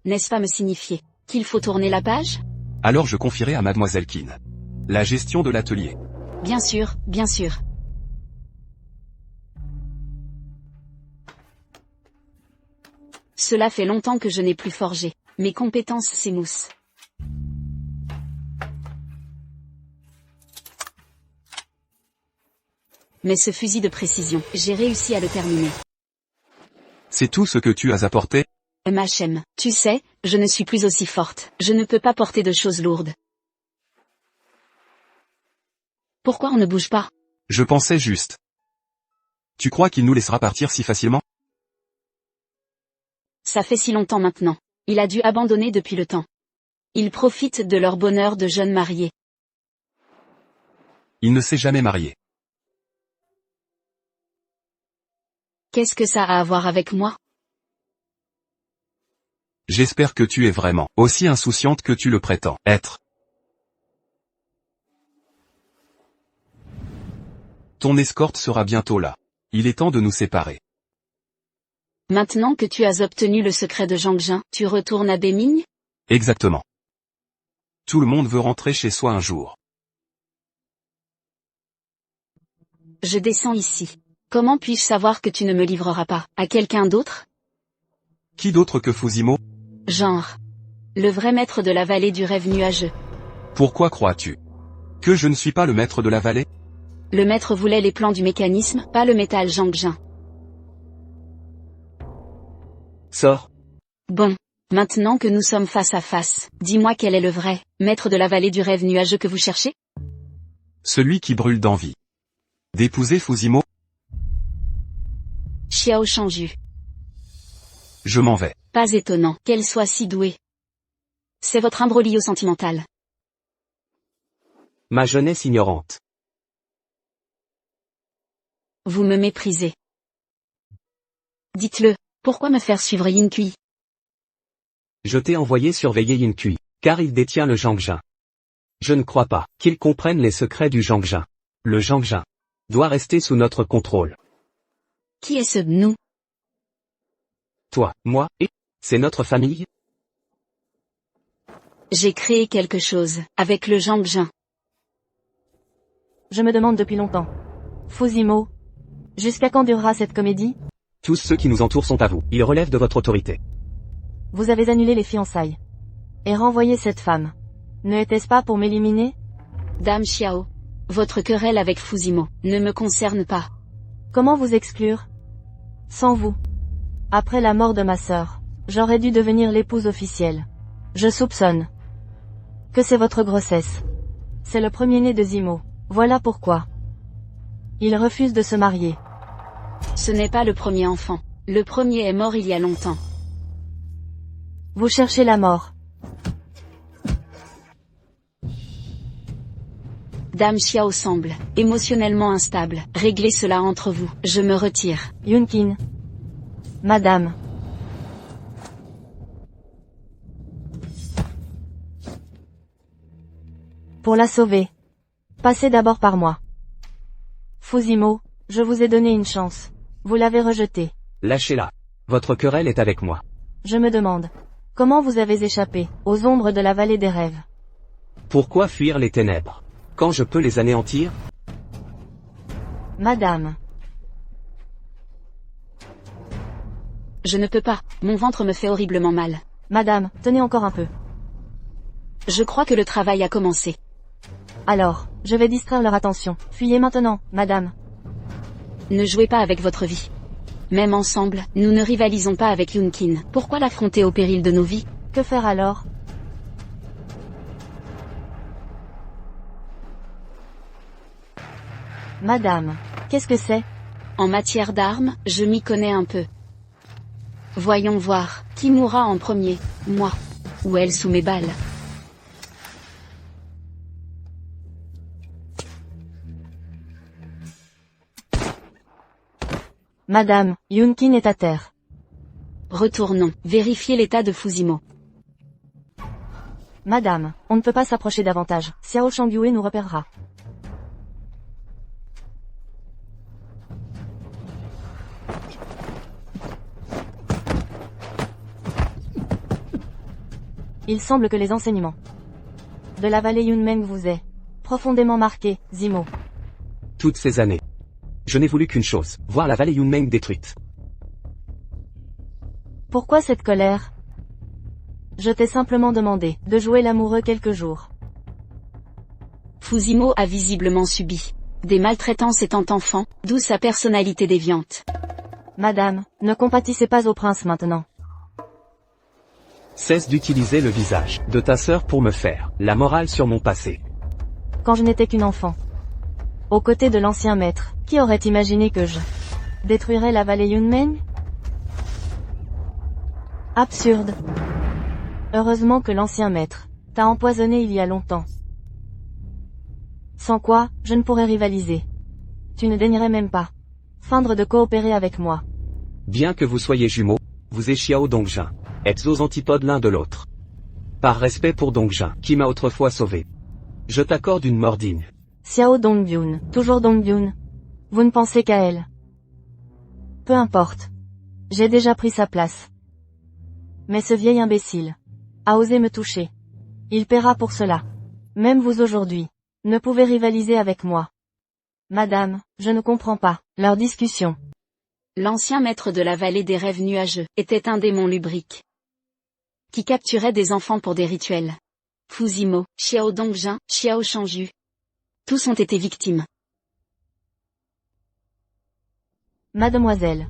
Speaker 1: N'est-ce pas me signifier qu'il faut tourner la page?
Speaker 6: Alors je confierai à Mademoiselle Qin la gestion de l'atelier.
Speaker 1: Bien sûr, bien sûr. Cela fait longtemps que je n'ai plus forgé. Mes compétences s'émoussent. Mais ce fusil de précision, j'ai réussi à le terminer.
Speaker 6: C'est tout ce que tu as apporté?
Speaker 1: MHM, tu sais, je ne suis plus aussi forte. Je ne peux pas porter de choses lourdes. Pourquoi on ne bouge pas?
Speaker 6: Je pensais juste. Tu crois qu'il nous laissera partir si facilement?
Speaker 1: Ça fait si longtemps maintenant. Il a dû abandonner depuis le temps. Ils profitent de leur bonheur de jeunes mariés.
Speaker 6: Il ne s'est jamais marié.
Speaker 1: Qu'est-ce que ça a à voir avec moi?
Speaker 6: J'espère que tu es vraiment aussi insouciante que tu le prétends être. Ton escorte sera bientôt là. Il est temps de nous séparer.
Speaker 1: Maintenant que tu as obtenu le secret de Zhangjin, tu retournes à Beiming?
Speaker 6: Exactement. Tout le monde veut rentrer chez soi un jour.
Speaker 1: Je descends ici. Comment puis-je savoir que tu ne me livreras pas à quelqu'un d'autre?
Speaker 6: Qui d'autre que Fusimo?
Speaker 1: Genre. Le vrai maître de la vallée du rêve nuageux.
Speaker 6: Pourquoi crois-tu que je ne suis pas le maître de la vallée?
Speaker 1: Le maître voulait les plans du mécanisme, pas le métal Zhangjin.
Speaker 4: Sors.
Speaker 1: Bon. Maintenant que nous sommes face à face, dis-moi quel est le vrai maître de la vallée du rêve nuageux que vous cherchez?
Speaker 6: Celui qui brûle d'envie d'épouser Fusimo?
Speaker 1: Xiao Shangju.
Speaker 6: Je m'en vais.
Speaker 1: Pas étonnant qu'elle soit si douée. C'est votre imbroglio sentimental.
Speaker 4: Ma jeunesse ignorante.
Speaker 1: Vous me méprisez. Dites-le, pourquoi me faire suivre Yin Kui?
Speaker 4: Je t'ai envoyé surveiller Yin Kui, car il détient le Zhangjin. Je ne crois pas qu'il comprenne les secrets du Zhangjin. Le Zhangjin doit rester sous notre contrôle.
Speaker 1: Qui est ce nous?
Speaker 4: Toi, moi, et c'est notre famille?
Speaker 1: J'ai créé quelque chose, avec le Zhangjin.
Speaker 5: Je me demande depuis longtemps. Fusimo. Jusqu'à quand durera cette comédie?
Speaker 4: Tous ceux qui nous entourent sont à vous. Ils relèvent de votre autorité.
Speaker 5: Vous avez annulé les fiançailles. Et renvoyé cette femme. Ne était-ce pas pour m'éliminer?
Speaker 1: Dame Xiao. Votre querelle avec Fusimo ne me concerne pas.
Speaker 5: Comment vous exclure? Sans vous. Après la mort de ma sœur, j'aurais dû devenir l'épouse officielle. Je soupçonne que c'est votre grossesse. C'est le premier-né de Zimo. Voilà pourquoi. Il refuse de se marier.
Speaker 1: Ce n'est pas le premier enfant. Le premier est mort il y a longtemps.
Speaker 5: Vous cherchez la mort.
Speaker 1: Dame Xiao semble émotionnellement instable. Réglez cela entre vous. Je me retire.
Speaker 5: Yunkin. Madame. Pour la sauver. Passez d'abord par moi. Fusimo, je vous ai donné une chance. Vous l'avez rejetée.
Speaker 4: Lâchez-la. Votre querelle est avec moi.
Speaker 5: Je me demande. Comment vous avez échappé aux ombres de la vallée des rêves?
Speaker 4: Pourquoi fuir les ténèbres quand je peux les anéantir?
Speaker 5: Madame.
Speaker 1: Je ne peux pas. Mon ventre me fait horriblement mal.
Speaker 5: Madame, tenez encore un peu.
Speaker 1: Je crois que le travail a commencé.
Speaker 5: Alors, je vais distraire leur attention. Fuyez maintenant, madame.
Speaker 1: Ne jouez pas avec votre vie. Même ensemble, nous ne rivalisons pas avec Yunkin. Pourquoi l'affronter au péril de nos vies?
Speaker 5: Que faire alors? Madame, qu'est-ce que c'est?
Speaker 1: En matière d'armes, je m'y connais un peu. Voyons voir, qui mourra en premier, moi ou elle sous mes balles?
Speaker 5: Madame, Yunkin est à terre.
Speaker 1: Retournons, vérifier l'état de Fusimo.
Speaker 5: Madame, on ne peut pas s'approcher davantage. Xiao Shangyue nous repérera. Il semble que les enseignements de la vallée Yunmeng vous aient profondément marqué, Zimo.
Speaker 4: Toutes ces années, je n'ai voulu qu'une chose, voir la vallée Yunmeng détruite.
Speaker 5: Pourquoi cette colère? Je t'ai simplement demandé de jouer l'amoureux quelques jours.
Speaker 1: Fusimo a visiblement subi des maltraitances étant enfant, d'où sa personnalité déviante.
Speaker 5: Madame, ne compatissez pas au prince maintenant.
Speaker 4: Cesse d'utiliser le visage de ta sœur pour me faire la morale sur mon passé.
Speaker 5: Quand je n'étais qu'une enfant, aux côtés de l'ancien maître, qui aurait imaginé que je détruirais la vallée Yunmeng? Absurde. Heureusement que l'ancien maître t'a empoisonné il y a longtemps. Sans quoi, je ne pourrais rivaliser. Tu ne daignerais même pas feindre de coopérer avec moi.
Speaker 4: Bien que vous soyez jumeaux, vous et Xiao Dongjin êtes aux antipodes l'un de l'autre. Par respect pour Dongjin, qui m'a autrefois sauvé, je t'accorde une mort digne.
Speaker 5: Xiao Dongbyun, toujours Dongbyun. Vous ne pensez qu'à elle. Peu importe. J'ai déjà pris sa place. Mais ce vieil imbécile a osé me toucher. Il paiera pour cela. Même vous aujourd'hui, ne pouvez rivaliser avec moi. Madame, je ne comprends pas leur discussion.
Speaker 1: L'ancien maître de la vallée des rêves nuageux était un démon lubrique qui capturait des enfants pour des rituels. Fuzimo, Xiao Dongjin, Xiao Shangju. Tous ont été victimes.
Speaker 5: Mademoiselle.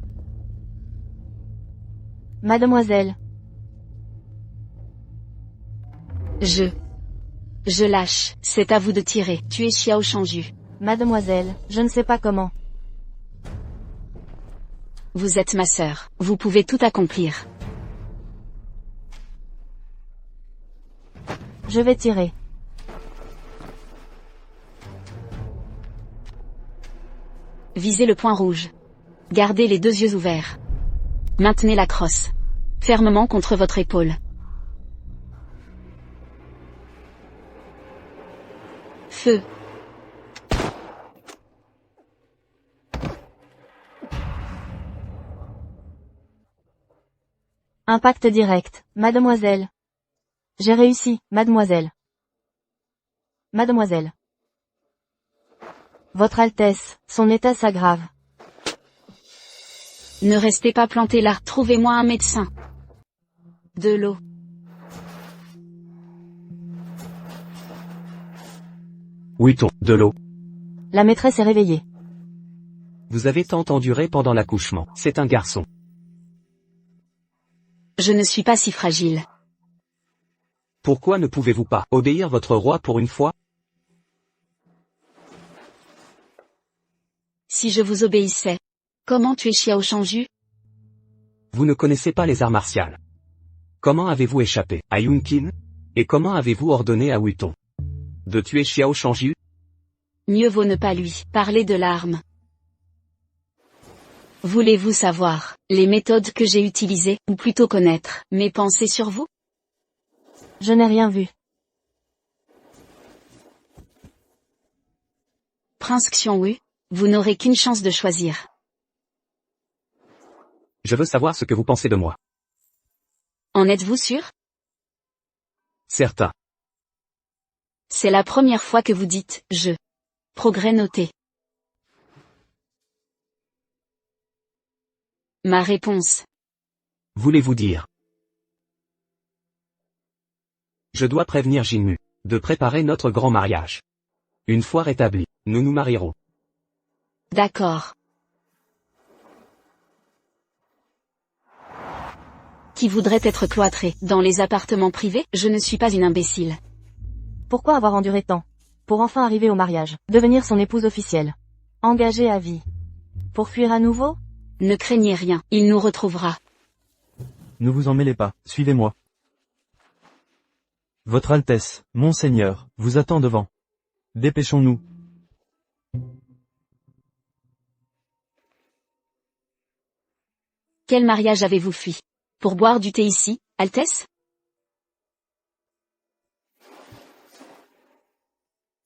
Speaker 5: Mademoiselle.
Speaker 1: Je lâche, c'est à vous de tirer. Tu es Xiao Shangju.
Speaker 5: Mademoiselle, je ne sais pas comment.
Speaker 1: Vous êtes ma sœur, vous pouvez tout accomplir.
Speaker 5: Je vais tirer.
Speaker 1: Visez le point rouge. Gardez les deux yeux ouverts. Maintenez la crosse fermement contre votre épaule. Feu.
Speaker 5: Impact direct, mademoiselle. J'ai réussi, mademoiselle. Mademoiselle. Votre Altesse, son état s'aggrave.
Speaker 1: Ne restez pas planté là, trouvez-moi un médecin. De l'eau.
Speaker 4: Wuton, de l'eau.
Speaker 5: La maîtresse est réveillée.
Speaker 4: Vous avez tant enduré pendant l'accouchement. C'est un garçon.
Speaker 1: Je ne suis pas si fragile.
Speaker 4: Pourquoi ne pouvez-vous pas obéir votre roi pour une fois?
Speaker 1: Si je vous obéissais. Comment tuer Xiao Shangju?
Speaker 4: Vous ne connaissez pas les arts martiaux. Comment avez-vous échappé à Yunqin? Et comment avez-vous ordonné à Wuton de tuer Xiao Shangju?
Speaker 1: Mieux vaut ne pas lui parler de l'arme. Voulez-vous savoir les méthodes que j'ai utilisées, ou plutôt connaître mes pensées sur vous?
Speaker 5: Je n'ai rien vu.
Speaker 1: Prince Xiongwu, vous n'aurez qu'une chance de choisir.
Speaker 4: Je veux savoir ce que vous pensez de moi.
Speaker 1: En êtes-vous sûr?
Speaker 4: Certain.
Speaker 1: C'est la première fois que vous dites « je ». Progrès noté. Ma réponse.
Speaker 4: Voulez-vous dire? Je dois prévenir Jinmu de préparer notre grand mariage. Une fois rétabli, nous nous marierons.
Speaker 1: D'accord. Qui voudrait être cloîtré dans les appartements privés? Je ne suis pas une imbécile.
Speaker 5: Pourquoi avoir enduré tant? Pour enfin arriver au mariage, devenir son épouse officielle. Engagée à vie. Pour fuir à nouveau?
Speaker 1: Ne craignez rien, il nous retrouvera.
Speaker 3: Ne vous en mêlez pas, suivez-moi. Votre Altesse, Monseigneur, vous attend devant. Dépêchons-nous.
Speaker 1: Quel mariage avez-vous fui? Pour boire du thé ici, Altesse?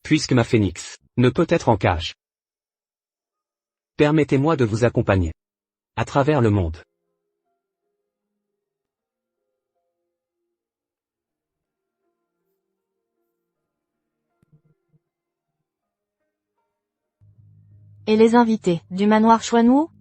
Speaker 4: Puisque ma phénix ne peut être en cage. Permettez-moi de vous accompagner à travers le monde.
Speaker 5: Et les invités du manoir Xuanwu?